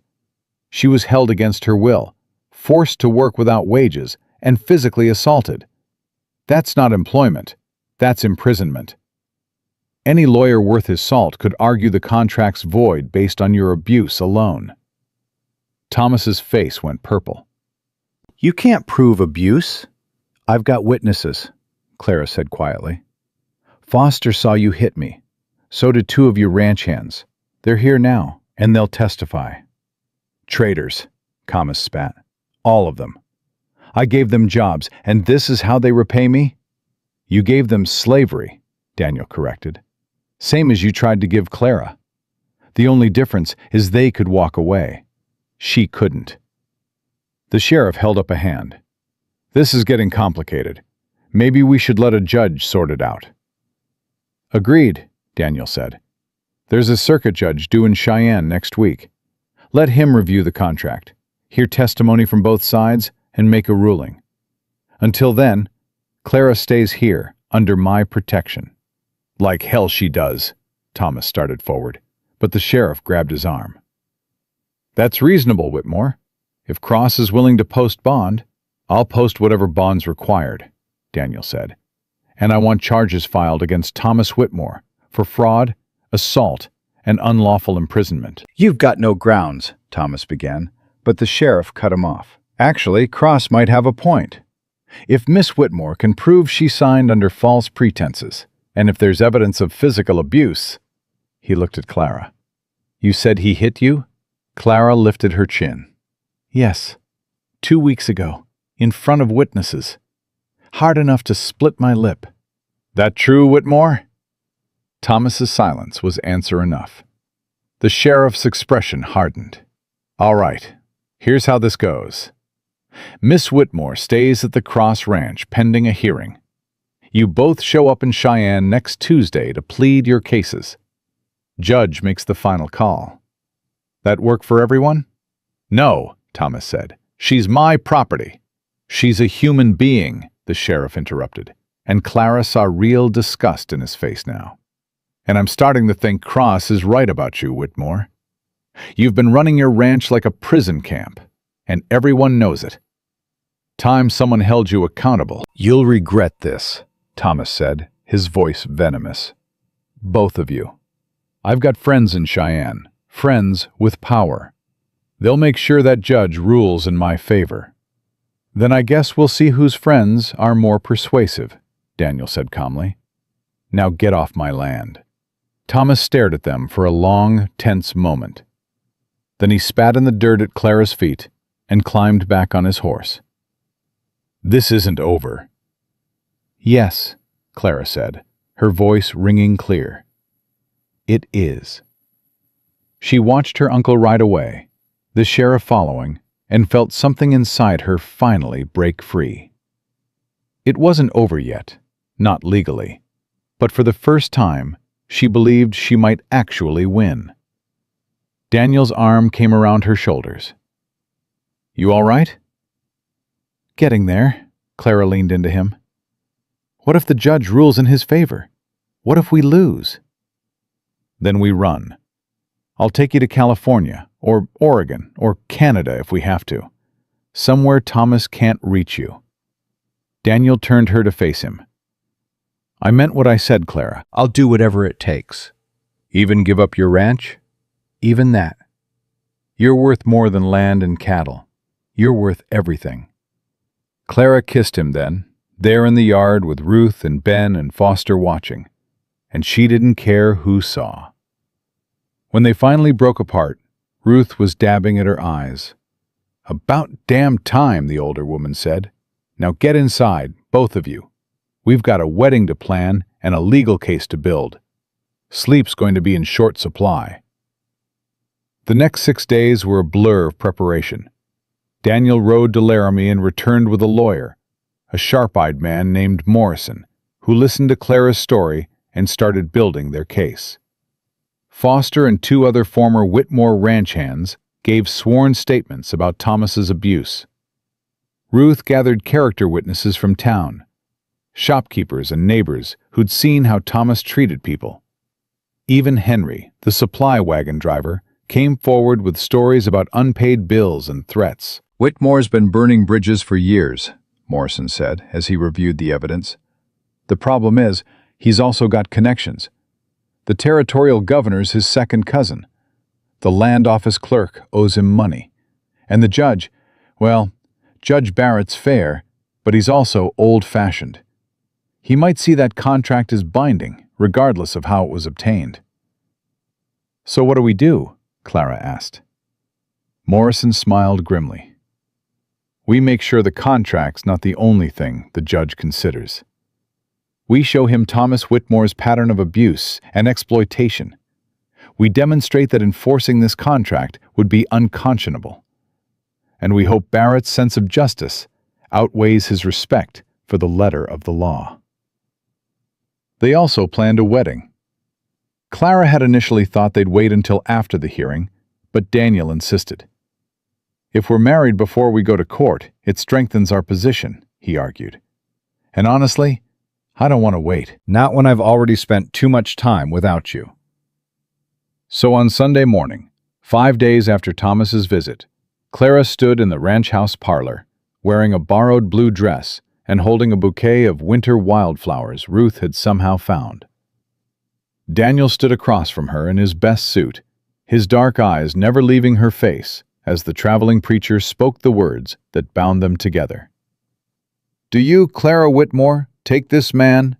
Speaker 3: She was held against her will, forced to work without wages, and physically assaulted. That's not employment. That's imprisonment. Any lawyer worth his salt could argue the contract's void based on your abuse alone." Thomas's face went purple. "You can't prove abuse." "I've got witnesses," Clara said quietly. "Foster saw you hit me. So did two of your ranch hands. They're here now, and they'll testify." "Traitors," Thomas spat. "All of them. I gave them jobs, and this is how they repay me?" "You gave them slavery," Daniel corrected. "Same as you tried to give Clara. The only difference is they could walk away. She couldn't." The sheriff held up a hand. "This is getting complicated. Maybe we should let a judge sort it out." "Agreed," Daniel said. "There's a circuit judge due in Cheyenne next week. Let him review the contract, hear testimony from both sides, and make a ruling. Until then, Clara stays here, under my protection." "Like hell she does," Thomas started forward, but the sheriff grabbed his arm. "That's reasonable, Whitmore. If Cross is willing to post bond, I'll post whatever bond's required," Daniel said. "And I want charges filed against Thomas Whitmore for fraud, assault, and unlawful imprisonment."
Speaker 2: "You've got no grounds," Thomas began, but the sheriff cut him off. "Actually, Cross might have a point. If Miss Whitmore can prove she signed under false pretenses, and if there's evidence of physical abuse—" He looked at Clara. "You said he hit you?" Clara lifted her chin. "Yes, 2 weeks ago, in front of witnesses. Hard enough to split my lip." "That true, Whitmore?" Thomas's silence was answer enough. The sheriff's expression hardened. "All right, here's how this goes. Miss Whitmore stays at the Cross Ranch pending a hearing. You both show up in Cheyenne next Tuesday to plead your cases. Judge makes the final call. That work for everyone?" "No," Thomas said. "She's my property." "She's a human being," the sheriff interrupted, and Clara saw real disgust in his face now. "And I'm starting to think Cross is right about you, Whitmore. You've been running your ranch like a prison camp, and everyone knows it. Time someone held you accountable." "You'll regret this," Thomas said, his voice venomous. "Both of you. I've got friends in Cheyenne, friends with power. They'll make sure that judge rules in my favor. Then I guess we'll see whose friends are more persuasive," Daniel said calmly. "Now get off my land." Thomas stared at them for a long, tense moment. Then he spat in the dirt at Clara's feet and climbed back on his horse. "This isn't over." "Yes," Clara said, her voice ringing clear. "It is." She watched her uncle ride away, the sheriff following, and felt something inside her finally break free. It wasn't over yet, not legally, but for the first time, she believed she might actually win. Daniel's arm came around her shoulders. "You all right?" "Getting there," Clara leaned into him. "What if the judge rules in his favor? What if we lose?" "Then we run. I'll take you to California, or Oregon, or Canada if we have to. Somewhere Thomas can't reach you." Daniel turned her to face him. "I meant what I said, Clara. I'll do whatever it takes. Even give up your ranch? Even that. You're worth more than land and cattle. You're worth everything." Clara kissed him then, there in the yard with Ruth and Ben and Foster watching, and she didn't care who saw.
Speaker 3: When they finally broke apart, Ruth was dabbing at her eyes. "About damn time," the older woman said. "Now get inside, both of you. We've got a wedding to plan and a legal case to build. Sleep's going to be in short supply." The next 6 days were a blur of preparation. Daniel rode to Laramie and returned with a lawyer, a sharp-eyed man named Morrison, who listened to Clara's story and started building their case. Foster and 2 other former Whitmore ranch hands gave sworn statements about Thomas's abuse. Ruth gathered character witnesses from town, shopkeepers and neighbors who'd seen how Thomas treated people. Even Henry, the supply wagon driver, came forward with stories about unpaid bills and threats.
Speaker 2: "Whitmore's been burning bridges for years," Morrison said as he reviewed the evidence. "The problem is, he's also got connections. The territorial governor's his second cousin. The land office clerk owes him money. And the judge, well, Judge Barrett's fair, but he's also old-fashioned. He might see that contract as binding, regardless of how it was obtained."
Speaker 3: "So what do we do?" Clara asked. Morrison smiled grimly. "We make sure the contract's not the only thing the judge considers. We show him Thomas Whitmore's pattern of abuse and exploitation. We demonstrate that enforcing this contract would be unconscionable. And we hope Barrett's sense of justice outweighs his respect for the letter of the law." They also planned a wedding. Clara had initially thought they'd wait until after the hearing, but Daniel insisted. "If we're married before we go to court, it strengthens our position," he argued. "And honestly, I don't want to wait.
Speaker 2: "Not when I've already spent too much time without you."
Speaker 3: So on Sunday morning, 5 days after Thomas's visit, Clara stood in the ranch house parlor, wearing a borrowed blue dress and holding a bouquet of winter wildflowers Ruth had somehow found. Daniel stood across from her in his best suit, his dark eyes never leaving her face as the traveling preacher spoke the words that bound them together. "Do you, Clara Whitmore, take this man?"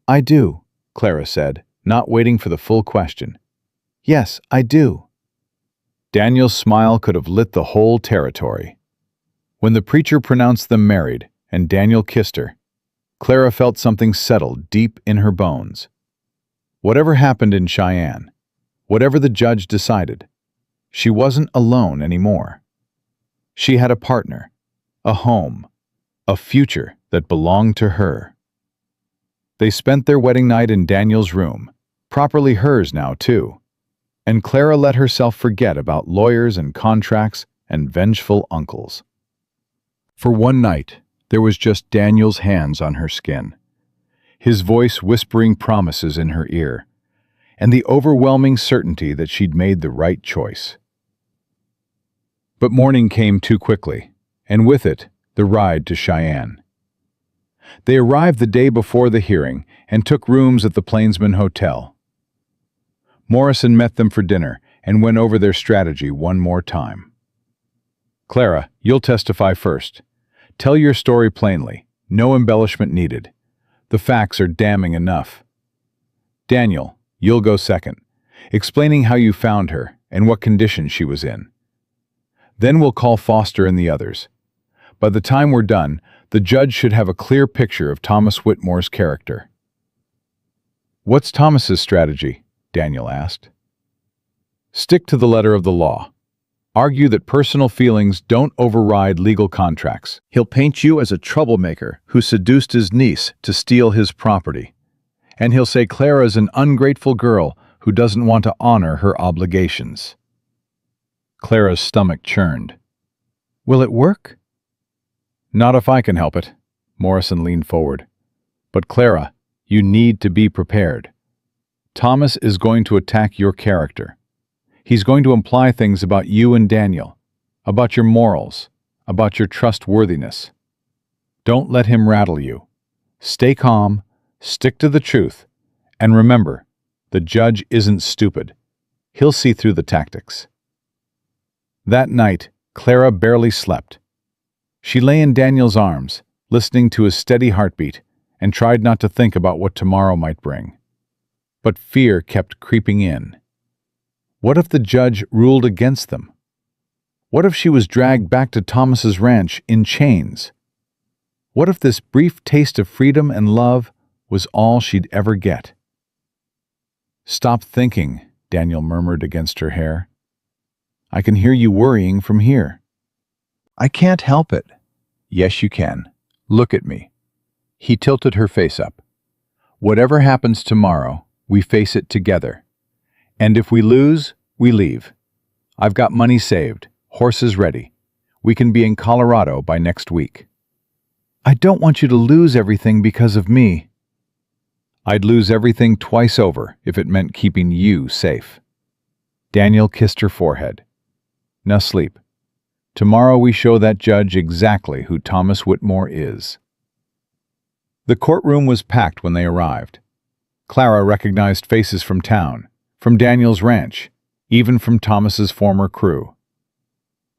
Speaker 3: "I do," Clara said, not waiting for the full question. "Yes, I do." Daniel's smile could have lit the whole territory. When the preacher pronounced them married and Daniel kissed her, Clara felt something settle deep in her bones. Whatever happened in Cheyenne, whatever the judge decided, she wasn't alone anymore. She had a partner, a home, a future that belonged to her. They spent their wedding night in Daniel's room, properly hers now too, and Clara let herself forget about lawyers and contracts and vengeful uncles. For one night, there was just Daniel's hands on her skin, his voice whispering promises in her ear, and the overwhelming certainty that she'd made the right choice. But morning came too quickly, and with it, the ride to Cheyenne. They arrived the day before the hearing and took rooms at the Plainsman Hotel. Morrison met them for dinner and went over their strategy one more time. "Clara, you'll testify first. Tell your story plainly, no embellishment needed. The facts are damning enough. Daniel, you'll go second, explaining how you found her and what condition she was in. Then we'll call Foster and the others. By the time we're done, the judge should have a clear picture of Thomas Whitmore's character." "What's Thomas's strategy?" Daniel asked. "Stick to the letter of the law. Argue that personal feelings don't override legal contracts. He'll paint you as a troublemaker who seduced his niece to steal his property. And he'll say Clara's an ungrateful girl who doesn't want to honor her obligations." Clara's stomach churned. "Will it work?" "Not if I can help it." Morrison leaned forward. "But Clara, you need to be prepared. Thomas is going to attack your character. He's going to imply things about you and Daniel, about your morals, about your trustworthiness. Don't let him rattle you. Stay calm, stick to the truth, and remember, the judge isn't stupid. He'll see through the tactics." That night, Clara barely slept. She lay in Daniel's arms, listening to his steady heartbeat, and tried not to think about what tomorrow might bring. But fear kept creeping in.
Speaker 1: What if the judge ruled against them? What if she was dragged back to Thomas's ranch in chains? What if this brief taste of freedom and love was all she'd ever get? "Stop thinking," Daniel murmured against her hair. "I can hear you worrying from here."
Speaker 2: "I can't help it." "Yes, you can. Look at me." He tilted her face up. "Whatever happens tomorrow, we face it together. And if we lose, we leave. I've got money saved, horses ready. We can be in Colorado by next week." "I don't want you to lose everything because of me." "I'd lose everything twice over if it meant keeping you safe." Daniel kissed her forehead. "Now sleep. Tomorrow we show that judge exactly who Thomas Whitmore is." The courtroom was packed when they arrived. Clara recognized faces from town, from Daniel's ranch, even from Thomas's former crew.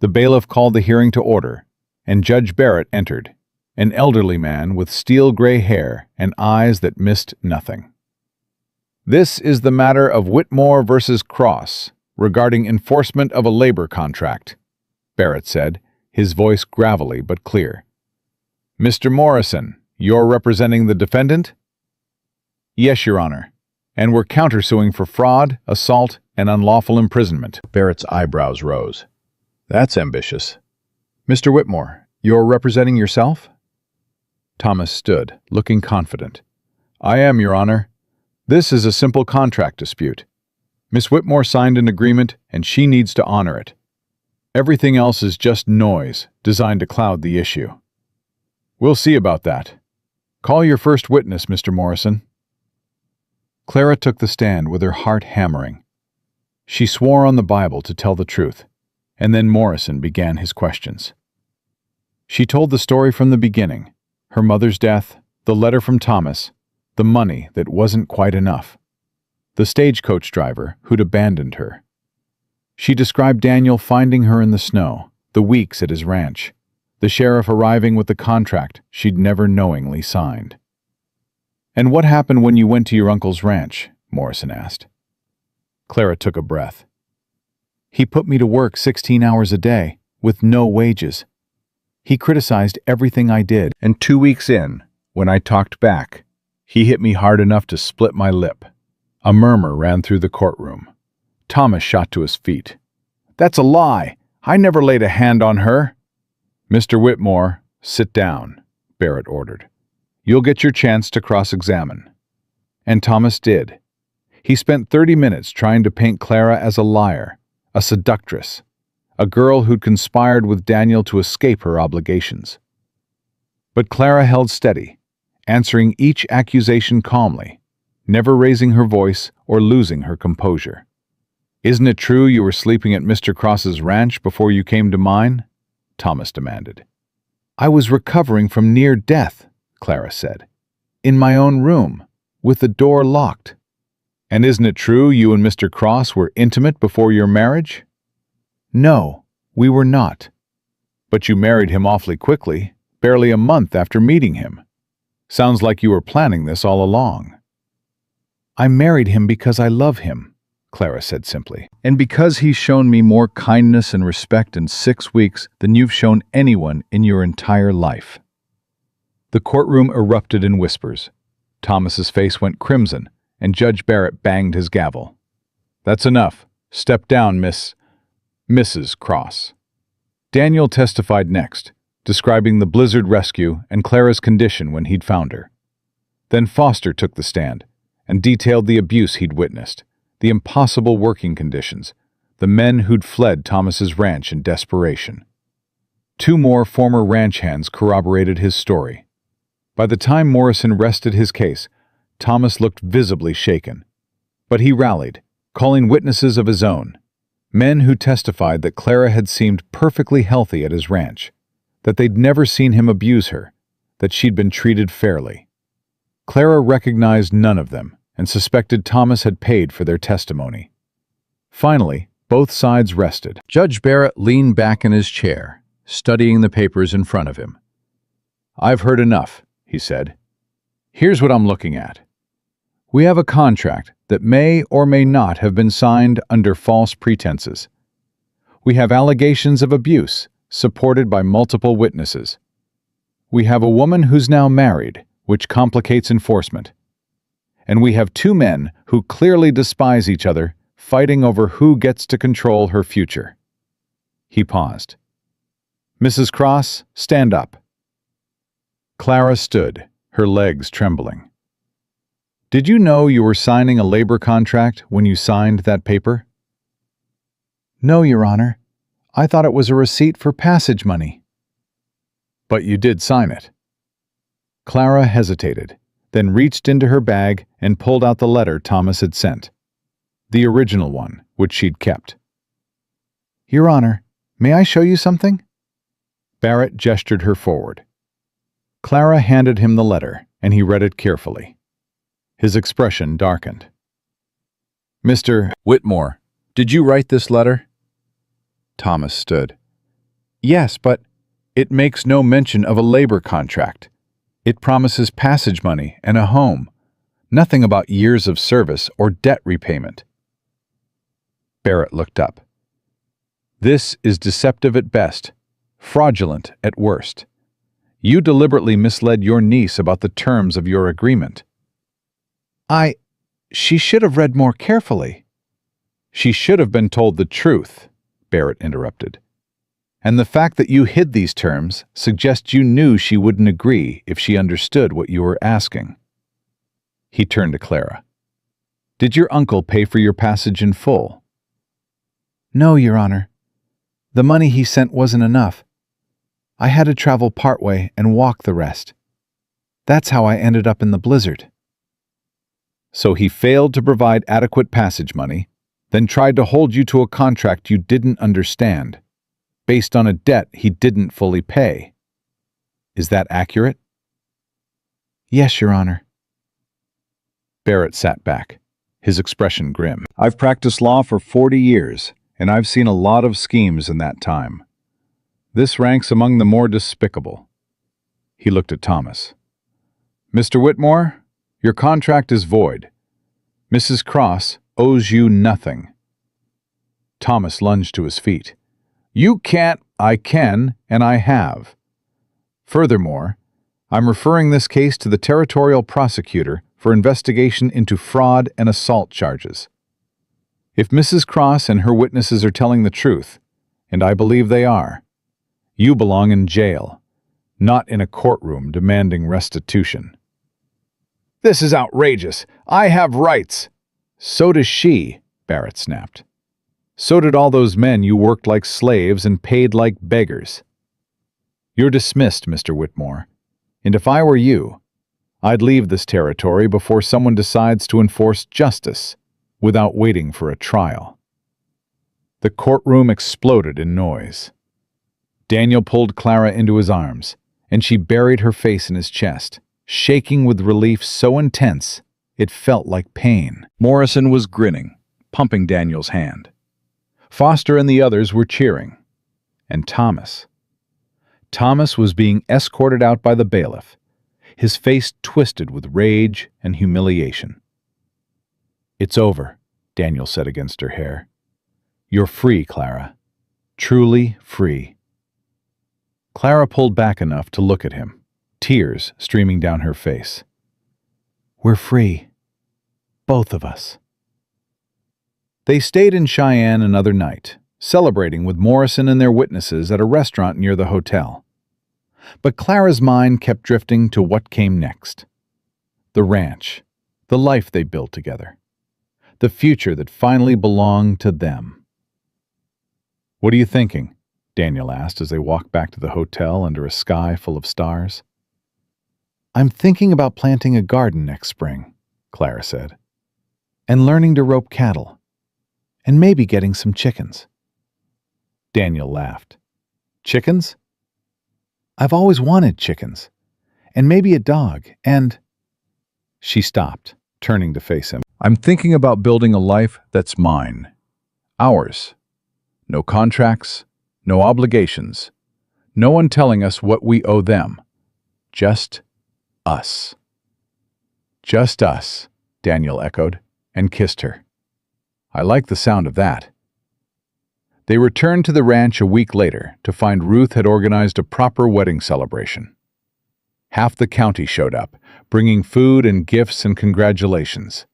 Speaker 2: The bailiff called the hearing to order, and Judge Garrett entered, an elderly man with steel-gray hair and eyes that missed nothing. "This is the matter of Whitmore versus Cross, regarding enforcement of a labor contract," Barrett said, his voice gravelly but clear. "Mr. Morrison, you're representing the defendant?" "Yes, Your Honor, and we're countersuing for fraud, assault, and unlawful imprisonment." Barrett's eyebrows rose. "That's ambitious. Mr. Whitmore, you're representing yourself?" Thomas stood, looking confident. "I am, Your Honor. This is a simple contract dispute. Miss Whitmore signed an agreement, and she needs to honor it. Everything else is just noise, designed to cloud the issue." "We'll see about that. Call your first witness, Mr. Morrison." Clara took the stand with her heart hammering. She swore on the Bible to tell the truth, and then Morrison began his questions. She told the story from the beginning: her mother's death, the letter from Thomas, the money that wasn't quite enough, the stagecoach driver who'd abandoned her. She described Daniel finding her in the snow, the weeks at his ranch, the sheriff arriving with the contract she'd never knowingly signed. "And what happened when you went to your uncle's ranch?" Morrison asked. Clara took a breath. "He put me to work 16 hours a day, with no wages. He criticized everything I did, and 2 weeks in, when I talked back, he hit me hard enough to split my lip." A murmur ran through the courtroom. Thomas shot to his feet. "That's a lie! I never laid a hand on her!" "Mr. Whitmore, sit down," Barrett ordered. "You'll get your chance to cross-examine." And Thomas did. He spent 30 minutes trying to paint Clara as a liar, a seductress, a girl who'd conspired with Daniel to escape her obligations. But Clara held steady, answering each accusation calmly, never raising her voice or losing her composure. "Isn't it true you were sleeping at Mr. Cross's ranch before you came to mine?" Thomas demanded. "I was recovering from near death," Clara said. "In my own room, with the door locked." "And isn't it true you and Mr. Cross were intimate before your marriage?" "No, we were not." "But you married him awfully quickly, barely a month after meeting him. Sounds like you were planning this all along." "I married him because I love him," Clara said simply. "And because he's shown me more kindness and respect in 6 weeks than you've shown anyone in your entire life." The courtroom erupted in whispers. Thomas's face went crimson, and Judge Barrett banged his gavel. "That's enough. Step down, Mrs. Cross." Daniel testified next, describing the blizzard rescue and Clara's condition when he'd found her. Then Foster took the stand and detailed the abuse he'd witnessed, the impossible working conditions, the men who'd fled Thomas's ranch in desperation. 2 more former ranch hands corroborated his story. By the time Morrison rested his case, Thomas looked visibly shaken. But he rallied, calling witnesses of his own, men who testified that Clara had seemed perfectly healthy at his ranch, that they'd never seen him abuse her, that she'd been treated fairly. Clara recognized none of them and suspected Thomas had paid for their testimony. Finally, both sides rested. Judge Barrett leaned back in his chair, studying the papers in front of him. "I've heard enough," he said. "Here's what I'm looking at. We have a contract
Speaker 3: that may or may not have been signed under false pretenses. We have allegations of abuse, supported by multiple witnesses. We have a woman who's now married, which complicates enforcement. And we have two men who clearly despise each other, fighting over who gets to control her future. He paused. Mrs. Cross, stand up. Clara stood, her legs trembling. Did you know you were signing a labor contract when you signed that paper?
Speaker 2: No, Your Honor. I thought it was a receipt for passage money.
Speaker 3: But you did sign it. Clara hesitated, then reached into her bag and pulled out the letter Thomas had sent. The original one, which she'd kept.
Speaker 2: Your Honor, may I show you something?
Speaker 3: Barrett gestured her forward. Clara handed him the letter, and he read it carefully. His expression darkened. Mr.
Speaker 2: Whitmore, did you write this letter? Thomas stood.
Speaker 3: Yes, but it makes no mention of a labor contract. It promises passage money and a home. Nothing about years of service or debt repayment. Barrett looked up. This is deceptive at best, fraudulent at worst. You deliberately misled your niece about the terms of your agreement.
Speaker 2: She should have read more carefully.
Speaker 3: She should have been told the truth, Barrett interrupted. And the fact that you hid these terms suggests you knew she wouldn't agree if she understood what you were asking. He turned to Clara. Did your uncle pay for your passage in full?
Speaker 2: No, Your Honor. The money he sent wasn't enough. I had to travel partway and walk the rest. That's how I ended up in the blizzard.
Speaker 3: So he failed to provide adequate passage money, then tried to hold you to a contract you didn't understand, based on a debt he didn't fully pay. Is that accurate?
Speaker 2: Yes, Your Honor.
Speaker 3: Barrett sat back, his expression grim. I've practiced law for 40 years, and I've seen a lot of schemes in that time. This ranks among the more despicable. He looked at Thomas. Mr. Whitmore, your contract is void. Mrs. Cross owes you nothing. Thomas lunged to his feet. You can't, I can, and I have. Furthermore, I'm referring this case to the territorial prosecutor for investigation into fraud and assault charges. If Mrs. Cross and her witnesses are telling the truth, and I believe they are, you belong in jail, not in a courtroom demanding restitution. This is outrageous. I have rights. So does she, Barrett snapped. So did all those men you worked like slaves and paid like beggars. You're dismissed, Mr. Whitmore, and if I were you, I'd leave this territory before someone decides to enforce justice without waiting for a trial. The courtroom exploded in noise. Daniel pulled Clara into his arms, and she buried her face in his chest, shaking with relief so intense it felt like pain.
Speaker 2: Morrison was grinning, pumping Daniel's hand.
Speaker 3: Foster and the others were cheering. And Thomas was being escorted out by the bailiff, his face twisted with rage and humiliation. It's over, Daniel said against her hair. You're free, Clara. Truly free. Clara pulled back enough to look at him, tears streaming down her face. We're free. Both of us. They stayed in Cheyenne another night, celebrating with Morrison and their witnesses at a restaurant near the hotel. But Clara's mind kept drifting to what came next. The ranch, the life they built together, the future that finally belonged to them. What are you thinking? Daniel asked as they walked back to the hotel under a sky full of stars. I'm thinking about planting a garden next spring, Clara said, and learning to rope cattle, and maybe getting some chickens. Daniel laughed. Chickens? I've always wanted chickens, and maybe a dog, and... She stopped, turning to face him. I'm thinking about building a life that's mine. Ours. No contracts, no obligations, no one telling us what we owe them. Just us. Just us, Daniel echoed,
Speaker 2: and kissed her. I like the sound of that. They returned to the ranch a week later to find Ruth had organized a proper wedding celebration. Half the county showed up, bringing food and gifts and congratulations.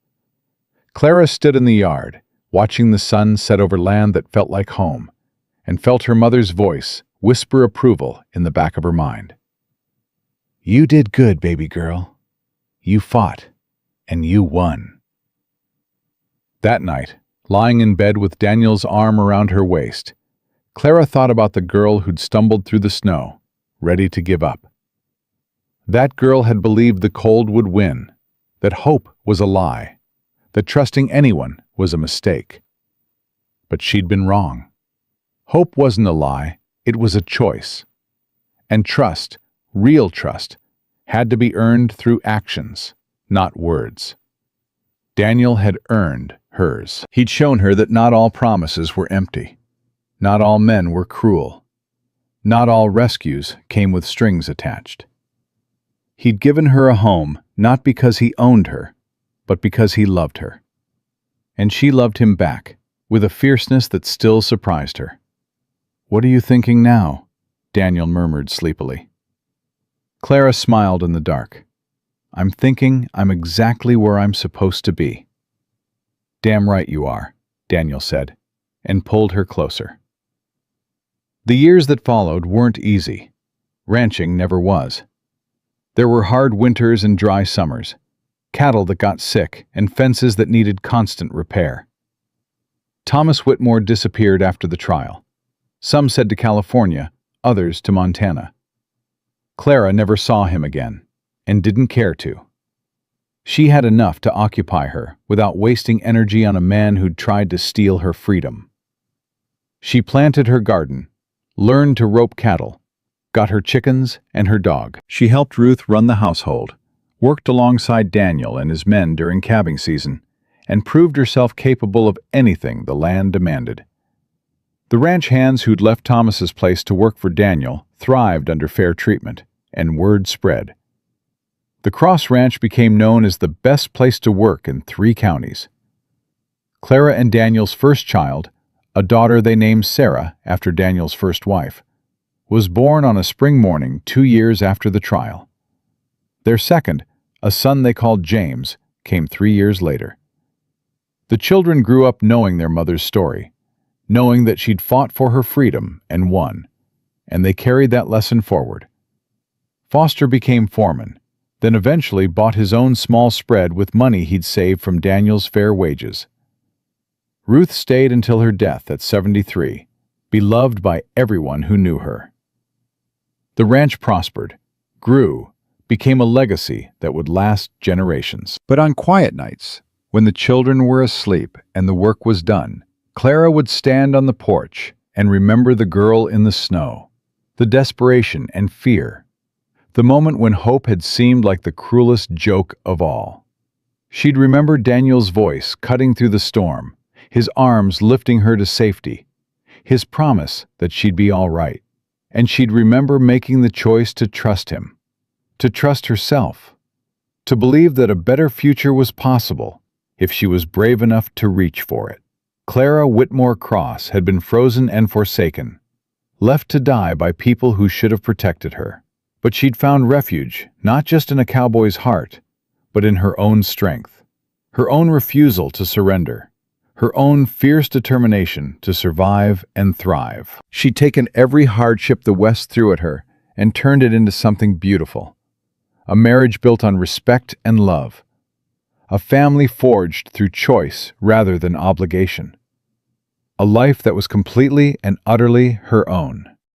Speaker 2: Clara stood in the yard, watching the sun set over land that felt like home, and felt her mother's voice whisper approval in the back of her mind. "You did good, baby girl. You fought, and you won." That night, lying in bed with Daniel's arm around her waist, Clara thought about the girl who'd stumbled through the snow, ready to give up. That girl had believed the cold would win, that hope was a lie, that trusting anyone was a mistake. But she'd been wrong. Hope wasn't a lie, it was a choice. And trust, real trust, had to be earned through actions, not words. Daniel had earned hers. He'd shown her that not all promises were empty. Not all men were cruel. Not all rescues came with strings attached. He'd given her a home not because he owned her, but because he loved her. And she loved him back, with a fierceness that still surprised her. "What are you thinking now?" Daniel murmured sleepily. Clara smiled in the dark. "I'm thinking I'm exactly where I'm supposed to be." "Damn right you are," Daniel said, and pulled her closer. The years that followed weren't easy. Ranching never was. There were hard winters and dry summers, cattle that got sick, and fences that needed constant repair. Thomas Whitmore disappeared after the trial. Some said to California, others to Montana. Clara never saw him again, and didn't care to. She had enough to occupy her without wasting energy on a man who'd tried to steal her freedom. She planted her garden, learned to rope cattle, got her chickens and her dog. She helped Ruth run the household, worked alongside Daniel and his men during calving season, and proved herself capable of anything the land demanded. The ranch hands who'd left Thomas's place to work for Daniel thrived under fair treatment, and word spread. The Cross Ranch became known as the best place to work in 3 counties. Clara and Daniel's first child, a daughter they named Sarah after Daniel's first wife, was born on a spring morning 2 years after the trial. Their second, a son they called James, came 3 years later. The children grew up knowing their mother's story, knowing that she'd fought for her freedom and won, and they carried that lesson forward. Foster became foreman, then eventually bought his own small spread with money he'd saved from Daniel's fair wages. Ruth stayed until her death at 73, beloved by everyone who knew her. The ranch prospered, grew, became a legacy that would last generations. But on quiet nights, when the children were asleep and the work was done, Clara would stand on the porch and remember the girl in the snow, the desperation and fear, the moment when hope had seemed like the cruelest joke of all. She'd remember Daniel's voice cutting through the storm, his arms lifting her to safety, his promise that she'd be all right. And she'd remember making the choice to trust him, to trust herself, to believe that a better future was possible if she was brave enough to reach for it. Clara Whitmore Cross had been frozen and forsaken, left to die by people who should have protected her. But she'd found refuge, not just in a cowboy's heart, but in her own strength, her own refusal to surrender, her own fierce determination to survive and thrive. She'd taken every hardship the West threw at her and turned it into something beautiful. A marriage built on respect and love. A family forged through choice rather than obligation. A life that was completely and utterly her own.